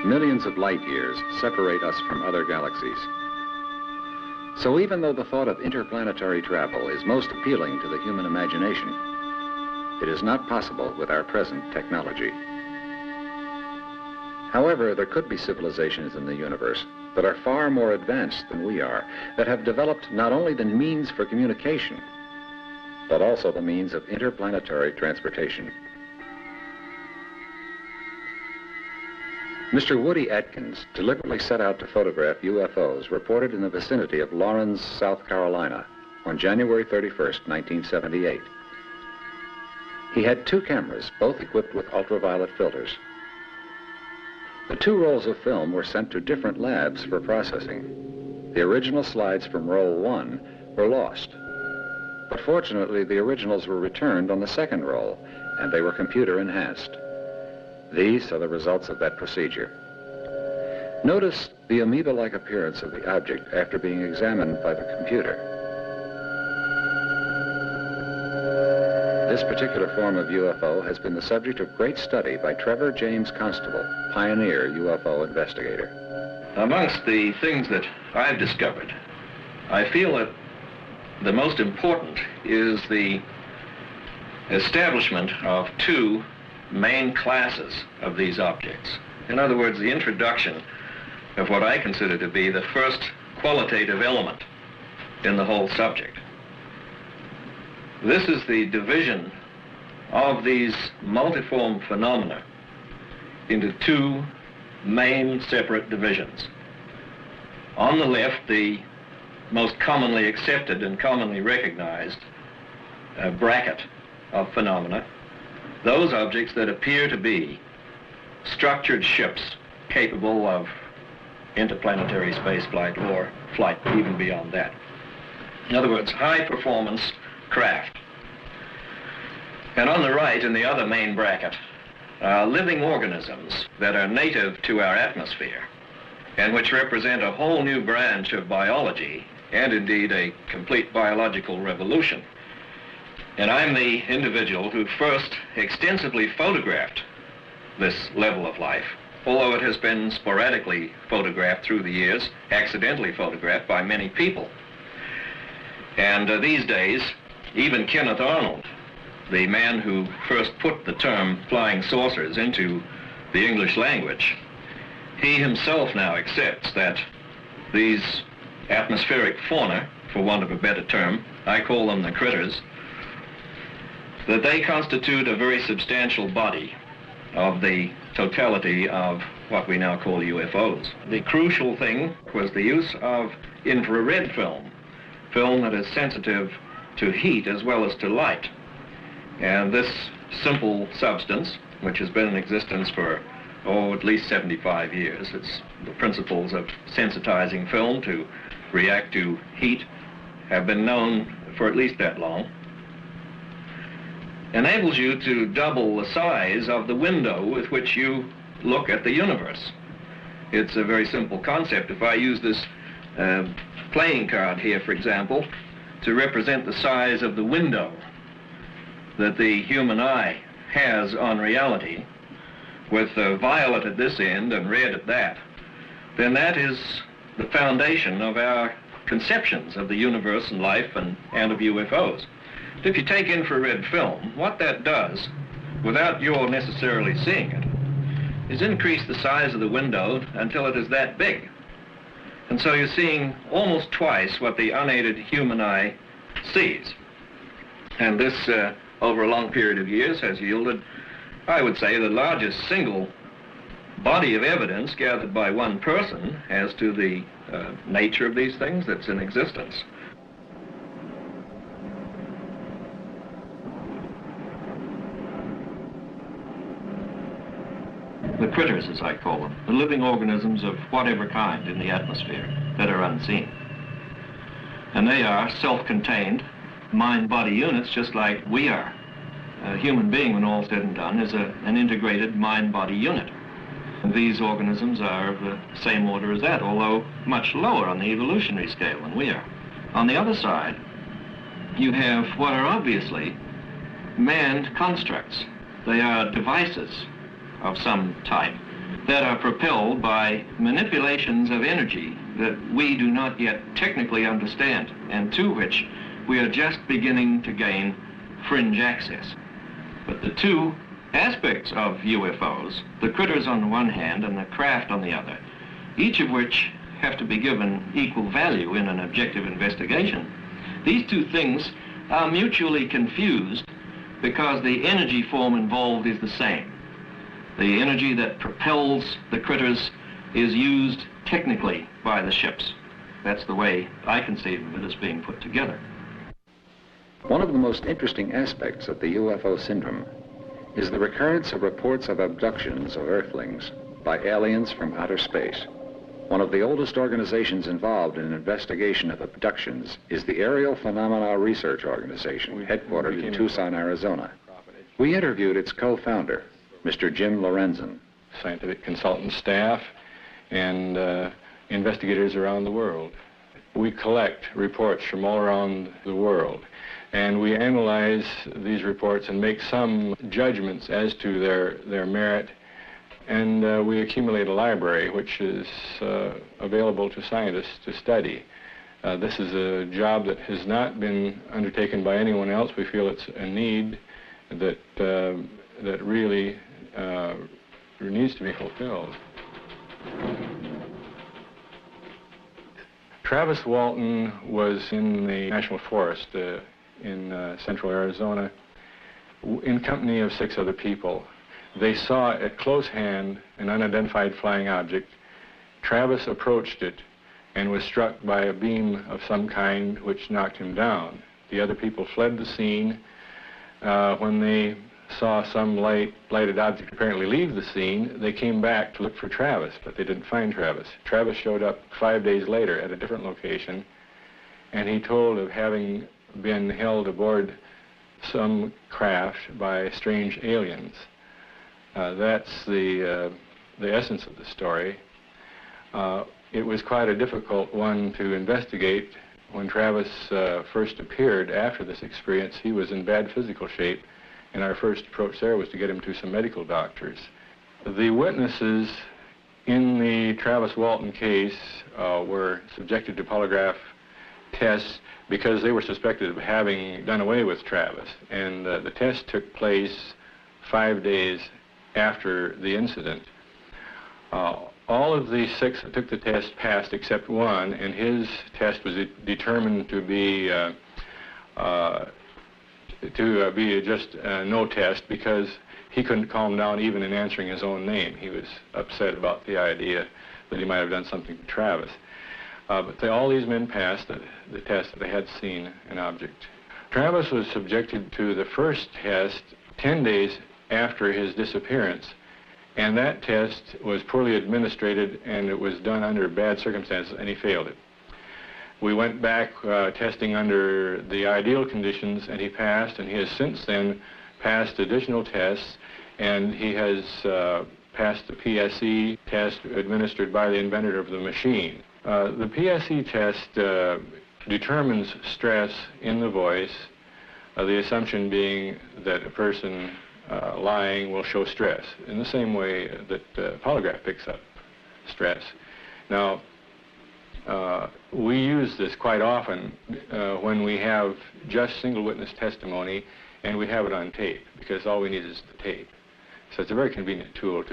Millions of light years separate us from other galaxies. So even though the thought of interplanetary travel is most appealing to the human imagination, it is not possible with our present technology. However, there could be civilizations in the universe that are far more advanced than we are, that have developed not only the means for communication, but also the means of interplanetary transportation. Mr. Woody Atkins deliberately set out to photograph UFOs reported in the vicinity of Lawrence, South Carolina on January 31st, 1978. He had 2 cameras, both equipped with ultraviolet filters. The 2 rolls of film were sent to different labs for processing. The original slides from roll 1 were lost. But fortunately, the originals were returned on the second roll, and they were computer enhanced. These are the results of that procedure. Notice the amoeba-like appearance of the object after being examined by the computer. This particular form of UFO has been the subject of great study by Trevor James Constable, pioneer UFO investigator. Amongst the things that I've discovered, I feel that the most important is the establishment of 2 main classes of these objects. In other words, the introduction of what I consider to be the first qualitative element in the whole subject. This is the division of these multiform phenomena into 2 main separate divisions. On the left, the most commonly accepted and commonly recognized bracket of phenomena, those objects that appear to be structured ships capable of interplanetary space flight or flight even beyond that. In other words, high-performance craft. And on the right, in the other main bracket, are living organisms that are native to our atmosphere and which represent a whole new branch of biology and indeed a complete biological revolution. And I'm the individual who first extensively photographed this level of life, although it has been sporadically photographed through the years, accidentally photographed by many people. And these days, even Kenneth Arnold, the man who first put the term flying saucers into the English language, he himself now accepts that these atmospheric fauna, for want of a better term, I call them the critters, that they constitute a very substantial body of the totality of what we now call UFOs. The crucial thing was the use of infrared film that is sensitive to heat as well as to light. And this simple substance, which has been in existence for, at least 75 years, it's the principles of sensitizing film to react to heat have been known for at least that long, enables you to double the size of the window with which you look at the universe. It's a very simple concept. If I use this playing card here, for example, to represent the size of the window that the human eye has on reality, with violet at this end and red at that, then that is the foundation of our conceptions of the universe and life and of UFOs. If you take infrared film, what that does, without your necessarily seeing it, is increase the size of the window until it is that big. And so you're seeing almost twice what the unaided human eye sees. And this, over a long period of years, has yielded, I would say, the largest single body of evidence gathered by one person as to the nature of these things that's in existence. The critters, as I call them, the living organisms of whatever kind in the atmosphere that are unseen. And they are self-contained mind-body units just like we are. A human being, when all said and done, is an integrated mind-body unit. And these organisms are of the same order as that, although much lower on the evolutionary scale than we are. On the other side, you have what are obviously manned constructs. They are devices of some type that are propelled by manipulations of energy that we do not yet technically understand, and to which we are just beginning to gain fringe access. But the 2 aspects of UFOs, the critters on the one hand and the craft on the other, each of which have to be given equal value in an objective investigation. These two things are mutually confused because the energy form involved is the same. The energy that propels the critters is used technically by the ships. That's the way I conceive of it as being put together. One of the most interesting aspects of the UFO syndrome is the recurrence of reports of abductions of Earthlings by aliens from outer space. One of the oldest organizations involved in an investigation of abductions is the Aerial Phenomena Research Organization, headquartered in Tucson, Arizona. We interviewed its co-founder, Mr. Jim Lorenzen. Scientific consultant staff and investigators around the world. We collect reports from all around the world, and we analyze these reports and make some judgments as to their merit, and we accumulate a library which is available to scientists to study. This is a job that has not been undertaken by anyone else. We feel it's a need that really needs to be fulfilled. Travis Walton was in the National Forest in central Arizona in company of 6 other people. They saw at close hand an unidentified flying object. Travis approached it and was struck by a beam of some kind which knocked him down. The other people fled the scene. When they saw some lighted object apparently leave the scene, they came back to look for Travis, but they didn't find Travis. Travis showed up 5 days later at a different location, and he told of having been held aboard some craft by strange aliens. That's the essence of the story. It was quite a difficult one to investigate. When Travis first appeared after this experience, he was in bad physical shape, and our first approach there was to get him to some medical doctors. The witnesses in the Travis Walton case were subjected to polygraph tests because they were suspected of having done away with Travis, and the test took place 5 days after the incident. All of the 6 that took the test passed except one, and his test was determined to be just no test because he couldn't calm down even in answering his own name. He was upset about the idea that he might have done something to Travis. But all these men passed the test that they had seen an object. Travis was subjected to the first test 10 days after his disappearance, and that test was poorly administered, and it was done under bad circumstances, and he failed it. We went back testing under the ideal conditions, and he passed, and he has since then passed additional tests, and he has passed the PSE test administered by the inventor of the machine. The PSE test determines stress in the voice, the assumption being that a person lying will show stress in the same way that polygraph picks up stress. Now, we use this quite often when we have just single witness testimony and we have it on tape, because all we need is the tape. So it's a very convenient tool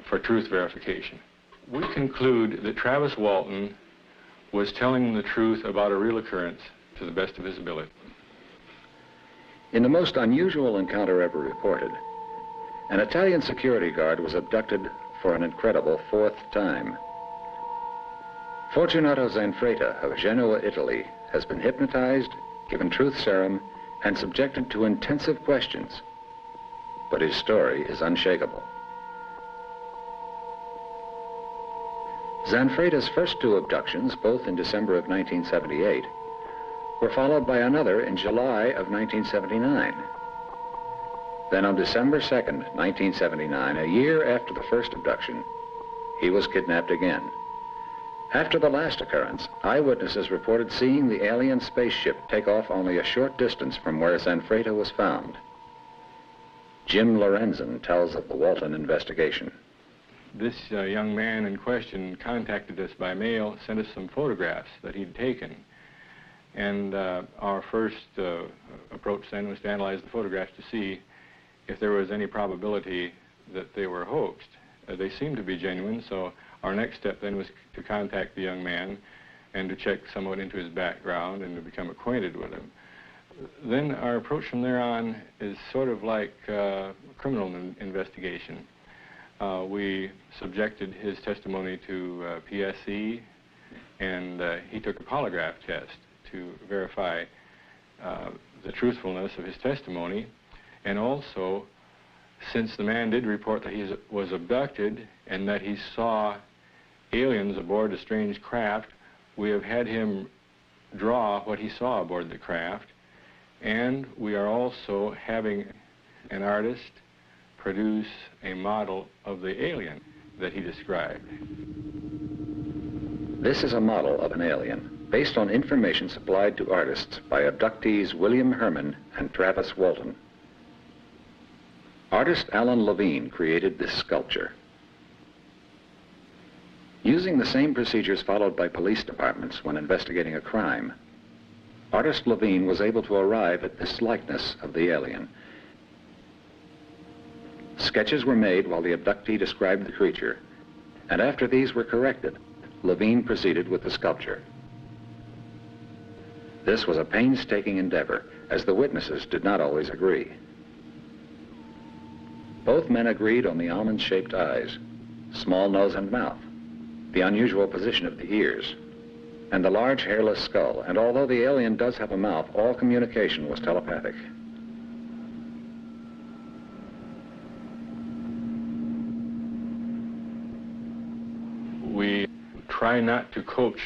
for truth verification. We conclude that Travis Walton was telling the truth about a real occurrence to the best of his ability. In the most unusual encounter ever reported, an Italian security guard was abducted for an incredible 4th time. Fortunato Zanfretta of Genoa, Italy, has been hypnotized, given truth serum, and subjected to intensive questions. But his story is unshakable. Zanfretta's first 2 abductions, both in December of 1978, were followed by another in July of 1979. Then on December 2nd, 1979, a year after the first abduction, he was kidnapped again. After the last occurrence, eyewitnesses reported seeing the alien spaceship take off only a short distance from where Zanfretta was found. Jim Lorenzen tells of the Walton investigation. This young man in question contacted us by mail, sent us some photographs that he'd taken. And our first approach then was to analyze the photographs to see if there was any probability that they were hoaxed. They seemed to be genuine, so our next step then was to contact the young man and to check somewhat into his background and to become acquainted with him. Then our approach from there on is sort of like criminal investigation. We subjected his testimony to PSE, and he took a polygraph test to verify the truthfulness of his testimony. And also, since the man did report that he was abducted and that he saw aliens aboard a strange craft, we have had him draw what he saw aboard the craft, and we are also having an artist produce a model of the alien that he described. This is a model of an alien based on information supplied to artists by abductees William Herman and Travis Walton. Artist Alan Levine created this sculpture. Using the same procedures followed by police departments when investigating a crime, artist Levine was able to arrive at this likeness of the alien. Sketches were made while the abductee described the creature, and after these were corrected, Levine proceeded with the sculpture. This was a painstaking endeavor, as the witnesses did not always agree. Both men agreed on the almond-shaped eyes, small nose and mouth, the unusual position of the ears, and the large hairless skull. And although the alien does have a mouth, all communication was telepathic. We try not to coach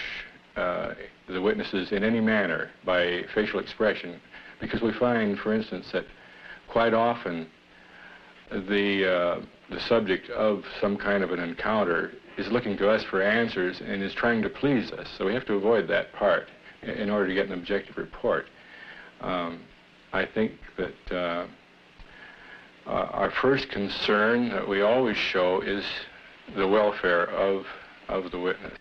the witnesses in any manner by facial expression, because we find, for instance, that quite often the subject of some kind of an encounter is looking to us for answers and is trying to please us. So we have to avoid that part in order to get an objective report. I think that our first concern that we always show is the welfare of the witness.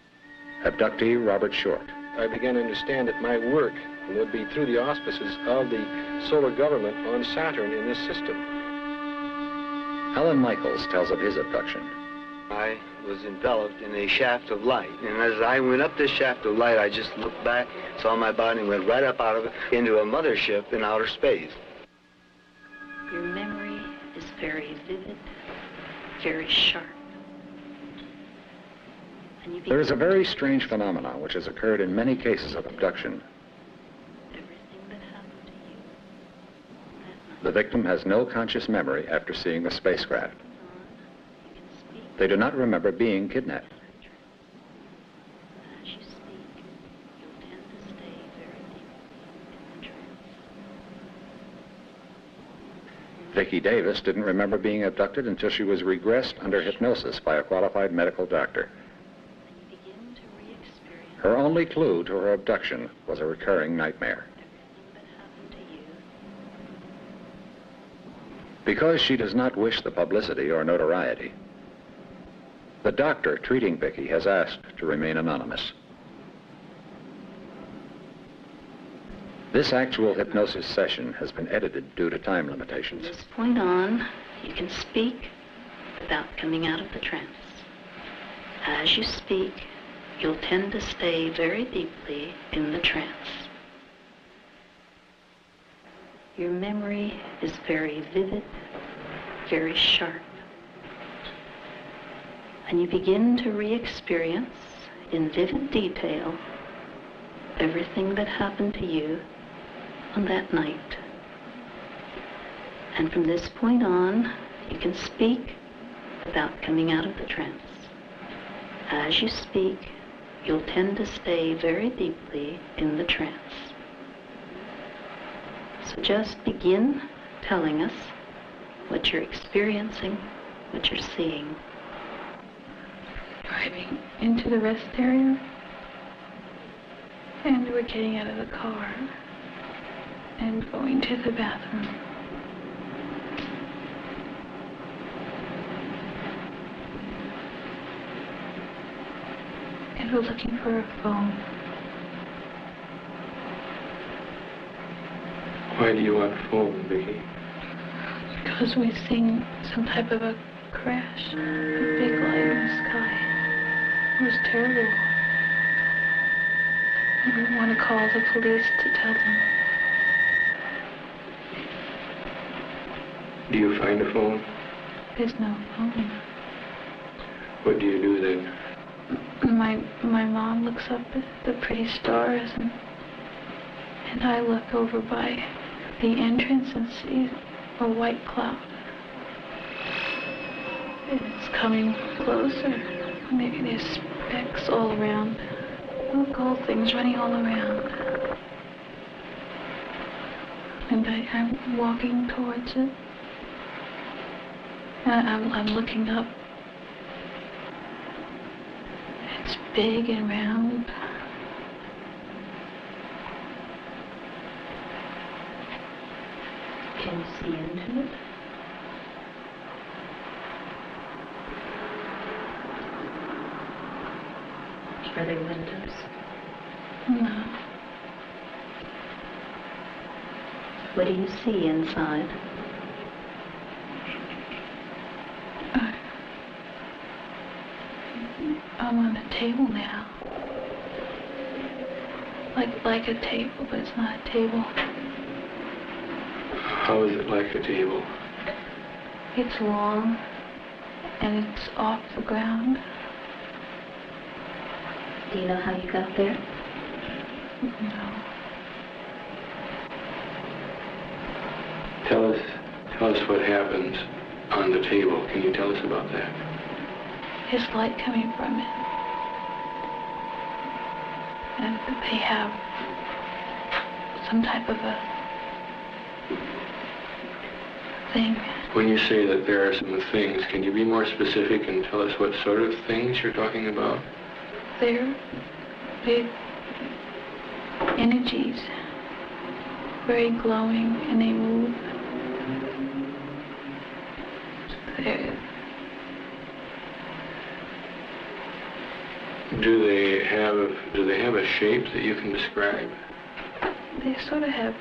Abductee Robert Short. I began to understand that my work would be through the auspices of the solar government on Saturn in this system. Alan Michaels tells of his abduction. I was enveloped in a shaft of light, and as I went up this shaft of light, I just looked back, saw my body, and went right up out of it into a mothership in outer space. Your memory is very vivid, very sharp. There is a very strange phenomenon which has occurred in many cases of abduction. The victim has no conscious memory after seeing the spacecraft. They do not remember being kidnapped. Vicki Davis didn't remember being abducted until she was regressed under hypnosis by a qualified medical doctor. Her only clue to her abduction was a recurring nightmare. Because she does not wish the publicity or notoriety, the doctor treating Vicki has asked to remain anonymous. This actual hypnosis session has been edited due to time limitations. From this point on, you can speak without coming out of the trance. As you speak, you'll tend to stay very deeply in the trance. Your memory is very vivid, very sharp. And you begin to re-experience in vivid detail everything that happened to you on that night. And from this point on, you can speak without coming out of the trance. As you speak, you'll tend to stay very deeply in the trance. So just begin telling us what you're experiencing, what you're seeing. Driving into the rest area, and we're getting out of the car and going to the bathroom. And we're looking for a phone. Why do you want a phone, Vicki? Because because we've seen some type of a crash, a big light in the sky. It was terrible. We want to call the police to tell them. Do you find a phone? There's no phone. What do you do then? My mom looks up at the pretty stars, and I look over by the entrance and see a white cloud. It's coming closer. Maybe there's specks all around. Little gold things running all around. And I'm walking towards it. I'm looking up. It's big and round. Can you see into it? Are there windows? No. What do you see inside? I'm on a table now. Like a table, but it's not a table. How is it like a table? It's long, and it's off the ground. Do you know how you got there? No. Tell us what happens on the table. Can you tell us about that? There's light coming from it. And they have some type of a thing. When you say that there are some things, can you be more specific and tell us what sort of things you're talking about? They're big energies, very glowing, and they move. Do they have a shape that you can describe? They sort of have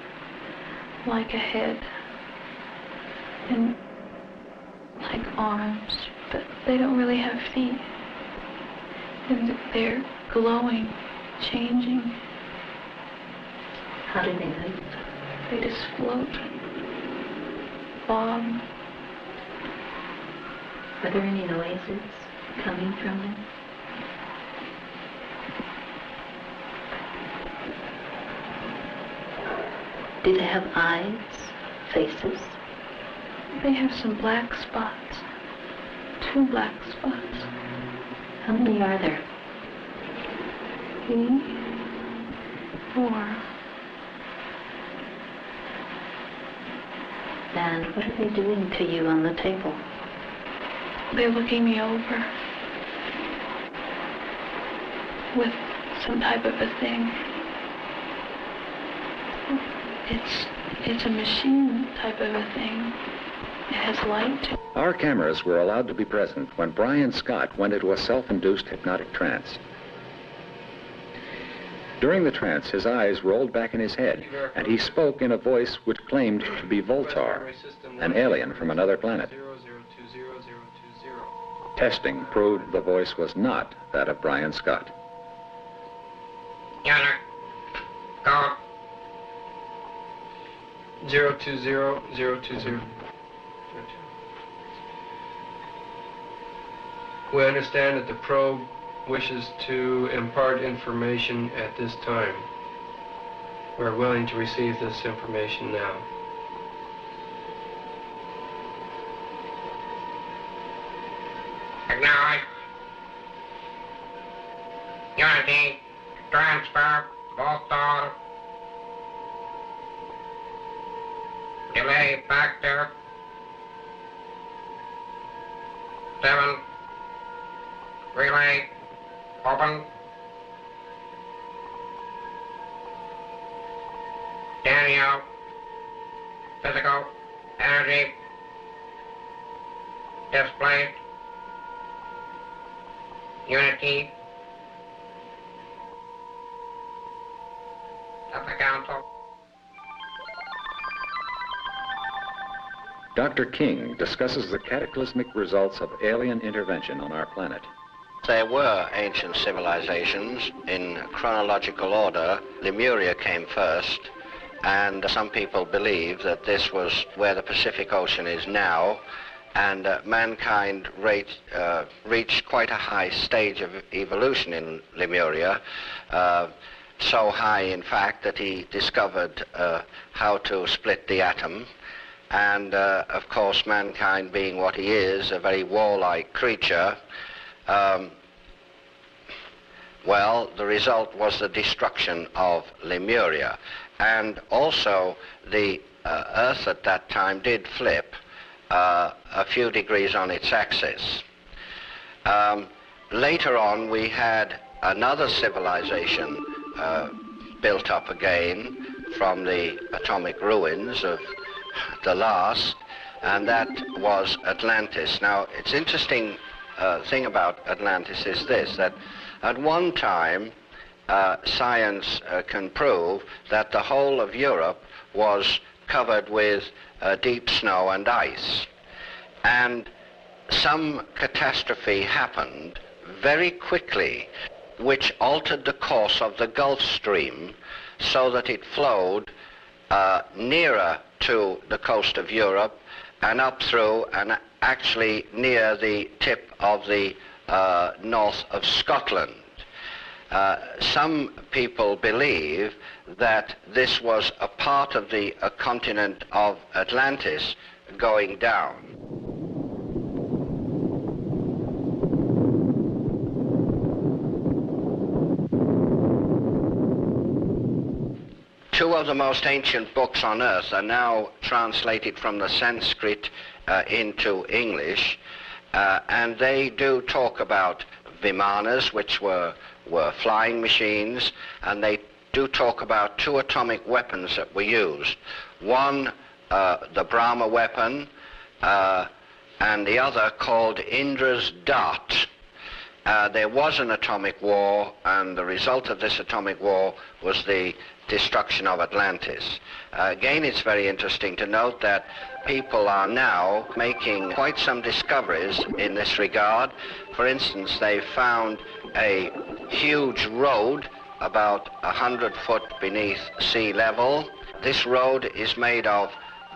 like a head and like arms, but they don't really have feet. And they're glowing, changing. How do they move? They just float, bob. Are there any noises coming from them? Do they have eyes, faces? They have some black spots, 2 black spots. How many are there? 3, 4. And what are they doing to you on the table? They're looking me over with some type of a thing. It's a machine type of a thing. It has light. Our cameras were allowed to be present when Brian Scott went into a self-induced hypnotic trance. During the trance, his eyes rolled back in his head, and he spoke in a voice which claimed to be Voltar, an alien from another planet. Testing proved the voice was not that of Brian Scott. Yana, go. 020-020. We understand that the probe wishes to impart information at this time. We're willing to receive this information now. Acknowledge. Unity, transfer, Voltar. Delay factor 7. Relay open. Daniel, physical energy displaced. Unity of the council. Dr. King discusses the cataclysmic results of alien intervention on our planet. There were ancient civilizations in chronological order. Lemuria came first, and some people believe that this was where the Pacific Ocean is now, and mankind reached quite a high stage of evolution in Lemuria, so high, in fact, that he discovered how to split the atom. And, of course, mankind being what he is, a very warlike creature, well, the result was the destruction of Lemuria. And also, the Earth at that time did flip a few degrees on its axis. Later on, we had another civilization built up again from the atomic ruins of the last, and that was Atlantis. Now, it's interesting thing about Atlantis is this, that at one time, science can prove that the whole of Europe was covered with deep snow and ice. And some catastrophe happened very quickly, which altered the course of the Gulf Stream so that it flowed nearer to the coast of Europe and up through and actually near the tip of the north of Scotland. Some people believe that this was a part of the continent of Atlantis going down. Two of the most ancient books on Earth are now translated from the Sanskrit into English, and they do talk about Vimanas, which were flying machines, and they do talk about two atomic weapons that were used. One, the Brahma weapon, and the other called Indra's dart. There was an atomic war, and the result of this atomic war was the destruction of Atlantis. Again, it's very interesting to note that people are now making quite some discoveries in this regard. For instance, they found a huge road about 100 foot beneath sea level. This road is made of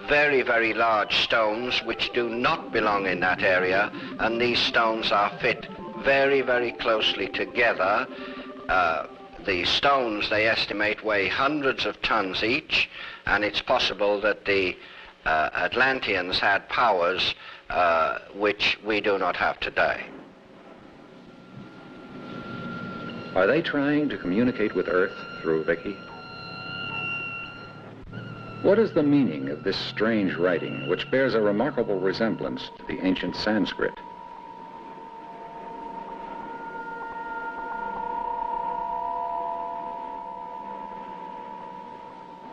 very, very large stones which do not belong in that area, and these stones are fit very, very closely together. The stones, they estimate, weigh hundreds of tons each, and it's possible that the Atlanteans had powers which we do not have today. Are they trying to communicate with Earth through Vicky? What is the meaning of this strange writing, which bears a remarkable resemblance to the ancient Sanskrit?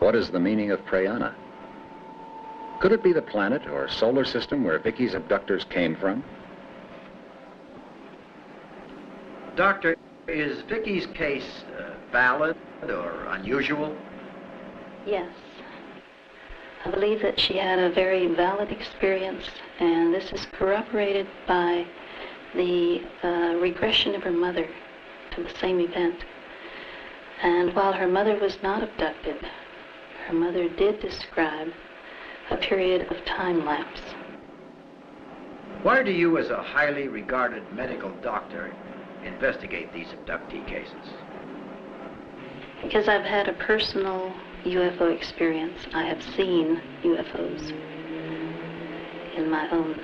What is the meaning of Prayana? Could it be the planet or solar system where Vicky's abductors came from? Doctor, is Vicky's case valid or unusual? Yes. I believe that she had a very valid experience, and this is corroborated by the regression of her mother to the same event. And while her mother was not abducted, her mother did describe a period of time lapse. Why do you, as a highly regarded medical doctor, investigate these abductee cases? Because I've had a personal UFO experience. I have seen UFOs in my own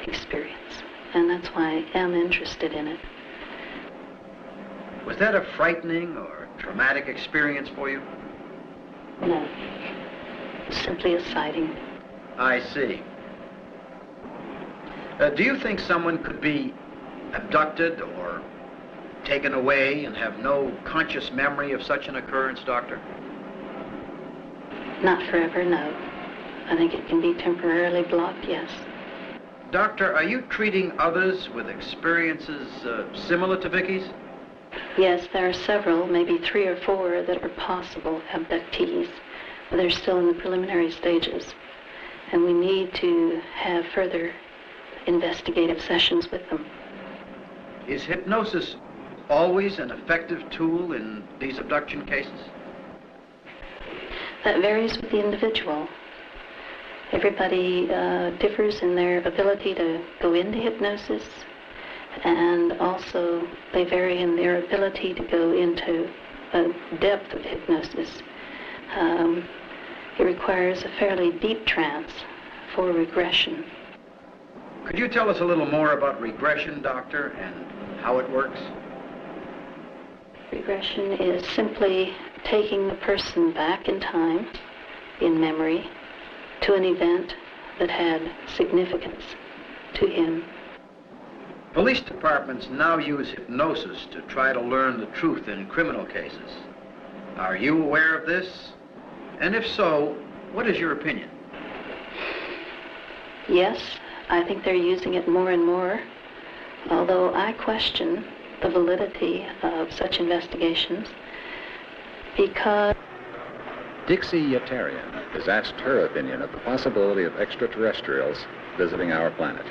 experience, and that's why I am interested in it. Was that a frightening or traumatic experience for you? No, simply a sighting. I see. Do you think someone could be abducted or taken away and have no conscious memory of such an occurrence, Doctor? Not forever, no. I think it can be temporarily blocked, yes. Doctor, are you treating others with experiences similar to Vicky's? Yes, there are several, maybe 3 or 4 that are possible abductees, but they're still in the preliminary stages. and we need to have further investigative sessions with them. Is hypnosis always an effective tool in these abduction cases? That varies with the individual. Everybody differs in their ability to go into hypnosis, and also they vary in their ability to go into a depth of hypnosis. It requires a fairly deep trance for regression. Could you tell us a little more about regression, Doctor, and how it works? Regression is simply taking the person back in time, in memory, to an event that had significance to him. Police departments now use hypnosis to try to learn the truth in criminal cases. Are you aware of this? And if so, what is your opinion? Yes, I think they're using it more and more, although I question the validity of such investigations because... Dixie Yetarian has asked her opinion of the possibility of extraterrestrials visiting our planet.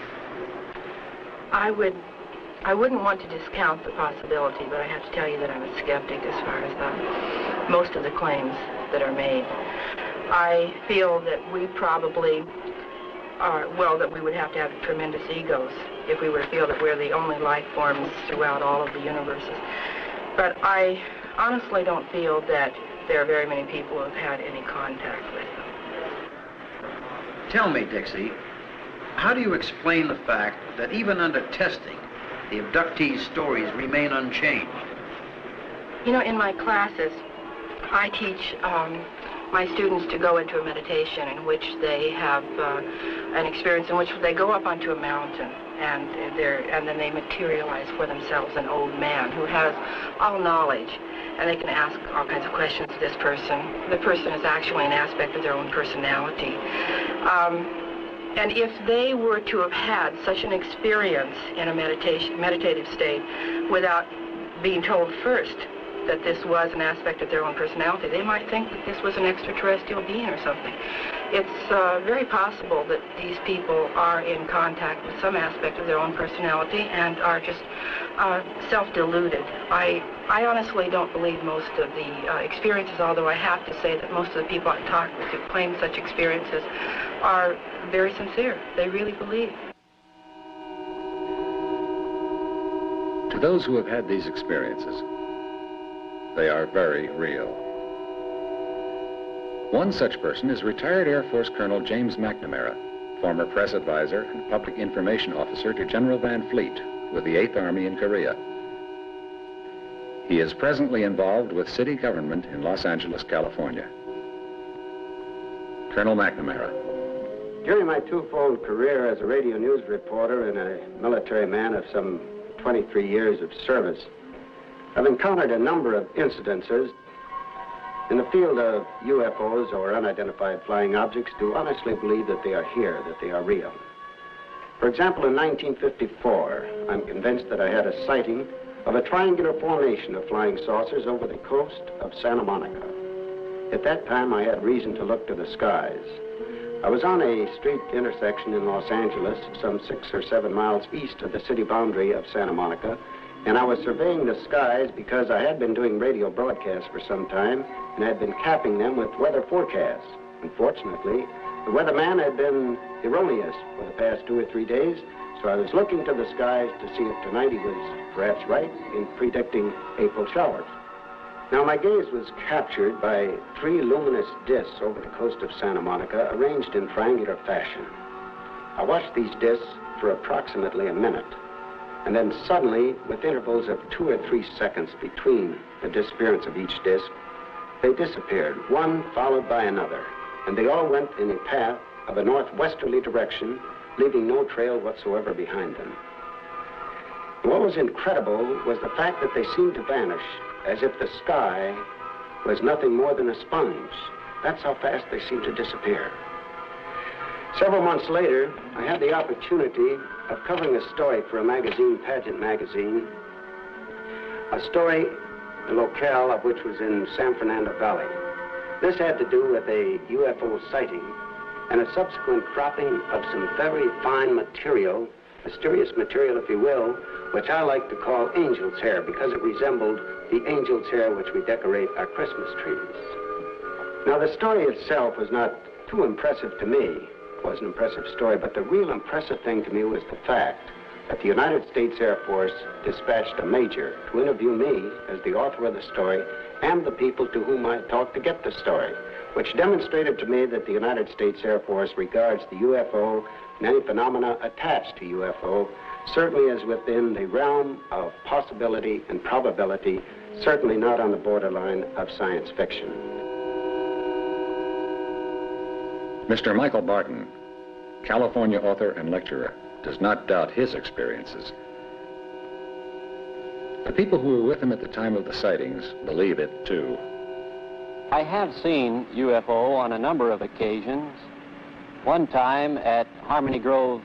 I wouldn't want to discount the possibility, but I have to tell you that I'm a skeptic as far as most of the claims that are made. I feel that we probably are, well, that we would have to have tremendous egos if we were to feel that we're the only life forms throughout all of the universes. But I honestly don't feel that there are very many people who have had any contact with them. Tell me, Dixie, how do you explain the fact that even under testing, the abductees' stories remain unchanged? You know, in my classes, I teach my students to go into a meditation in which they have an experience in which they go up onto a mountain and then they materialize for themselves an old man who has all knowledge, and they can ask all kinds of questions to this person. The person is actually an aspect of their own personality. And if they were to have had such an experience in a meditative state without being told first that this was an aspect of their own personality, they might think that this was an extraterrestrial being or something. It's very possible that these people are in contact with some aspect of their own personality and are just self-deluded. I honestly don't believe most of the experiences, although I have to say that most of the people I talk with who claim such experiences are very sincere. They really believe. To those who have had these experiences, they are very real. One such person is retired Air Force Colonel James McNamara, former press advisor and public information officer to General Van Fleet with the 8th Army in Korea. He is presently involved with city government in Los Angeles, California. Colonel McNamara. During my twofold career as a radio news reporter and a military man of some 23 years of service, I've encountered a number of incidences in the field of UFOs, or unidentified flying objects, to honestly believe that they are here, that they are real. For example, in 1954, I'm convinced that I had a sighting of a triangular formation of flying saucers over the coast of Santa Monica. At that time, I had reason to look to the skies. I was on a street intersection in Los Angeles, some 6 or 7 miles east of the city boundary of Santa Monica, and I was surveying the skies because I had been doing radio broadcasts for some time and had been capping them with weather forecasts. Unfortunately, the weatherman had been erroneous for the past 2 or 3 days, so I was looking to the skies to see if tonight he was perhaps right in predicting April showers. Now, my gaze was captured by 3 luminous discs over the coast of Santa Monica, arranged in triangular fashion. I watched these discs for approximately a minute. And then suddenly, with intervals of 2 or 3 seconds between the disappearance of each disc, they disappeared, one followed by another, and they all went in a path of a northwesterly direction, leaving no trail whatsoever behind them. What was incredible was the fact that they seemed to vanish as if the sky was nothing more than a sponge. That's how fast they seemed to disappear. Several months later, I had the opportunity of covering a story for a magazine, Pageant Magazine, a story, the locale of which was in San Fernando Valley. This had to do with a UFO sighting and a subsequent cropping of some very fine material, mysterious material if you will, which I like to call angel's hair because it resembled the angel's hair which we decorate our Christmas trees. Now the story itself was not too impressive to me. It was an impressive story, but the real impressive thing to me was the fact that the United States Air Force dispatched a major to interview me as the author of the story and the people to whom I talked to get the story, which demonstrated to me that the United States Air Force regards the UFO and any phenomena attached to UFO certainly as within the realm of possibility and probability, certainly not on the borderline of science fiction. Mr. Michael Barton, California author and lecturer, does not doubt his experiences. The people who were with him at the time of the sightings believe it too. I have seen UFO on a number of occasions. One time at Harmony Grove,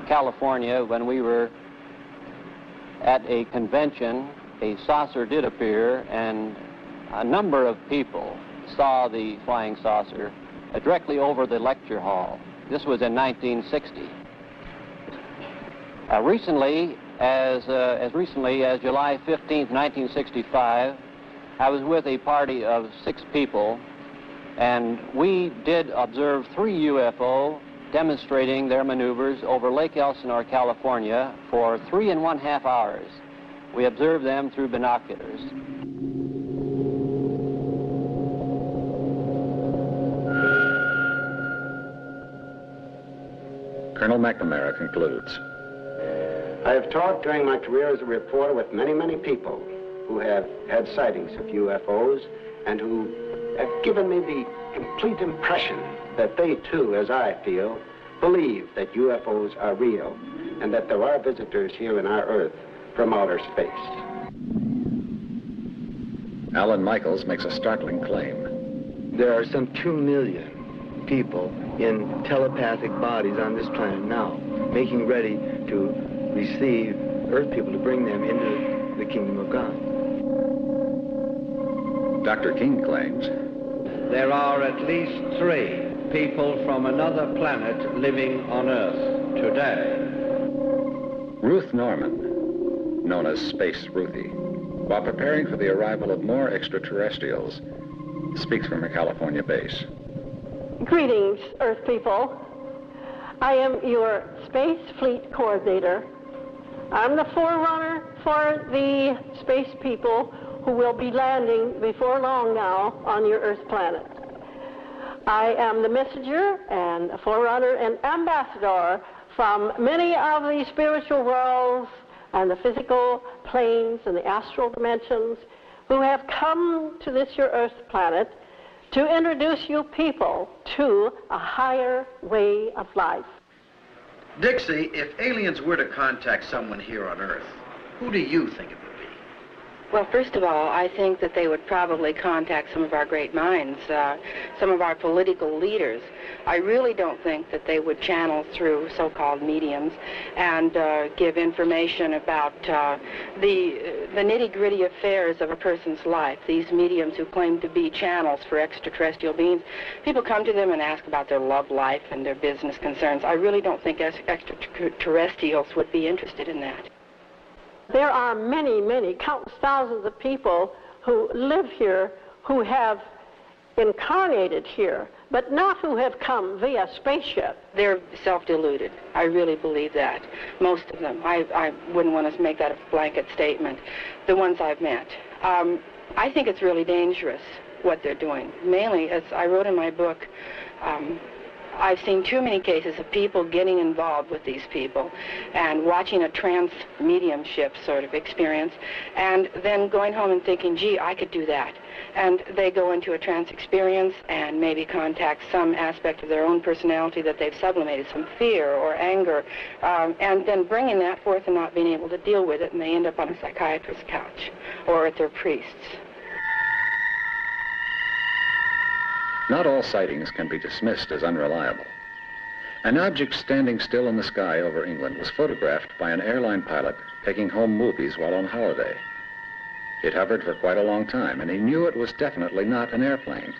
California, when we were at a convention, a saucer did appear, and a number of people saw the flying saucer directly over the lecture hall. This was in 1960. Recently, as recently as July 15th, 1965, I was with a party of 6 people, and we did observe 3 UFO demonstrating their maneuvers over Lake Elsinore, California, for 3.5 hours. We observed them through binoculars. Colonel McNamara concludes. I have talked during my career as a reporter with many, many people who have had sightings of UFOs and who have given me the complete impression that they too, as I feel, believe that UFOs are real and that there are visitors here in our Earth from outer space. Alan Michaels makes a startling claim. There are some 2 million people in telepathic bodies on this planet now, making ready to receive Earth people to bring them into the kingdom of God. Dr. King claims there are at least 3 people from another planet living on Earth today. Ruth Norman, known as Space Ruthie, while preparing for the arrival of more extraterrestrials, speaks from her California base. Greetings, Earth people. I am your Space Fleet Coordinator. I'm the forerunner for the space people who will be landing before long now on your Earth planet. I am the messenger and forerunner and ambassador from many of the spiritual worlds and the physical planes and the astral dimensions who have come to this your Earth planet to introduce you people to a higher way of life. Dixie, if aliens were to contact someone here on Earth, who do you think it would be? Well, first of all, I think that they would probably contact some of our great minds, some of our political leaders. I really don't think that they would channel through so-called mediums and give information about the nitty-gritty affairs of a person's life. These mediums who claim to be channels for extraterrestrial beings, people come to them and ask about their love life and their business concerns. I really don't think extraterrestrials would be interested in that. There are many, many, countless thousands of people who live here, who have incarnated here, but not who have come via spaceship. They're self-deluded. I really believe that. Most of them. I wouldn't want to make that a blanket statement. The ones I've met. I think it's really dangerous what they're doing. Mainly, as I wrote in my book, I've seen too many cases of people getting involved with these people and watching a trance mediumship sort of experience and then going home and thinking, gee, I could do that. And they go into a trance experience and maybe contact some aspect of their own personality that they've sublimated, some fear or anger, and then bringing that forth and not being able to deal with it, and they end up on a psychiatrist's couch or at their priest's. Not all sightings can be dismissed as unreliable. An object standing still in the sky over England was photographed by an airline pilot taking home movies while on holiday. It hovered for quite a long time, and he knew it was definitely not an airplane.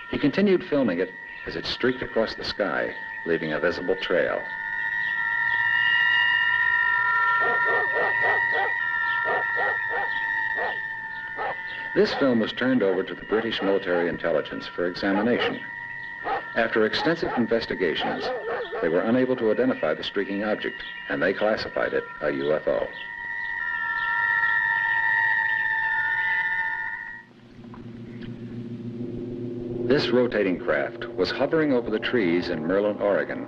He continued filming it as it streaked across the sky, leaving a visible trail. This film was turned over to the British military intelligence for examination. After extensive investigations, they were unable to identify the streaking object, and they classified it a UFO. This rotating craft was hovering over the trees in Merlin, Oregon,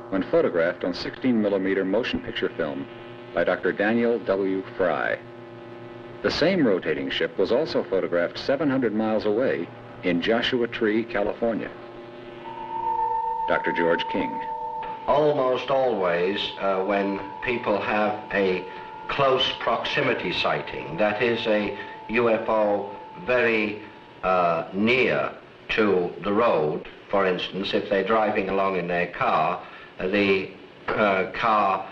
when photographed on 16mm motion picture film by Dr. Daniel W. Fry. The same rotating ship was also photographed 700 miles away in Joshua Tree, California. Dr. George King. Almost always when people have a close proximity sighting, that is a UFO very near to the road, for instance, if they're driving along in their car, the car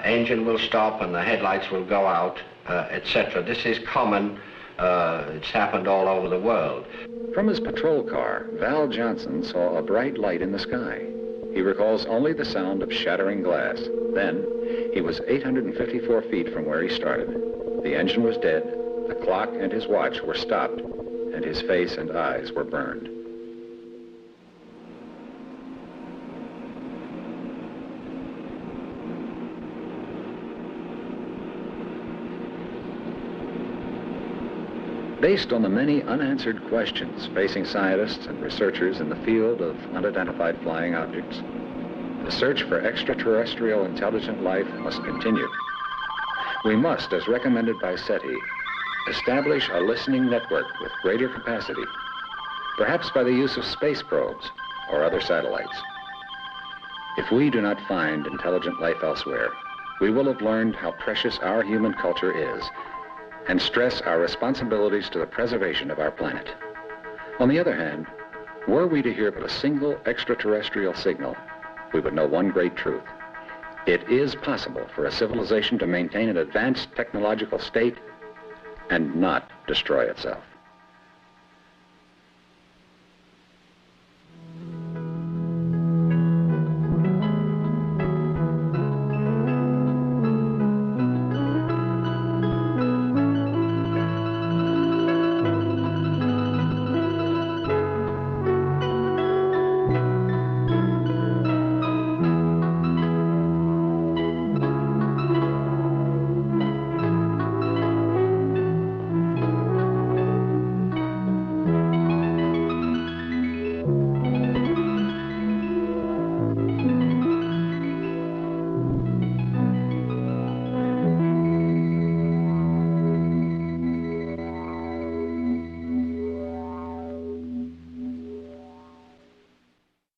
engine will stop and the headlights will go out, etc. This is common. It's happened all over the world. From his patrol car, Val Johnson saw a bright light in the sky. He recalls only the sound of shattering glass. Then, he was 854 feet from where he started. The engine was dead, the clock and his watch were stopped, and his face and eyes were burned. Based on the many unanswered questions facing scientists and researchers in the field of unidentified flying objects, the search for extraterrestrial intelligent life must continue. We must, as recommended by SETI, establish a listening network with greater capacity, perhaps by the use of space probes or other satellites. If we do not find intelligent life elsewhere, we will have learned how precious our human culture is and stress our responsibilities to the preservation of our planet. On the other hand, were we to hear but a single extraterrestrial signal, we would know one great truth. It is possible for a civilization to maintain an advanced technological state and not destroy itself.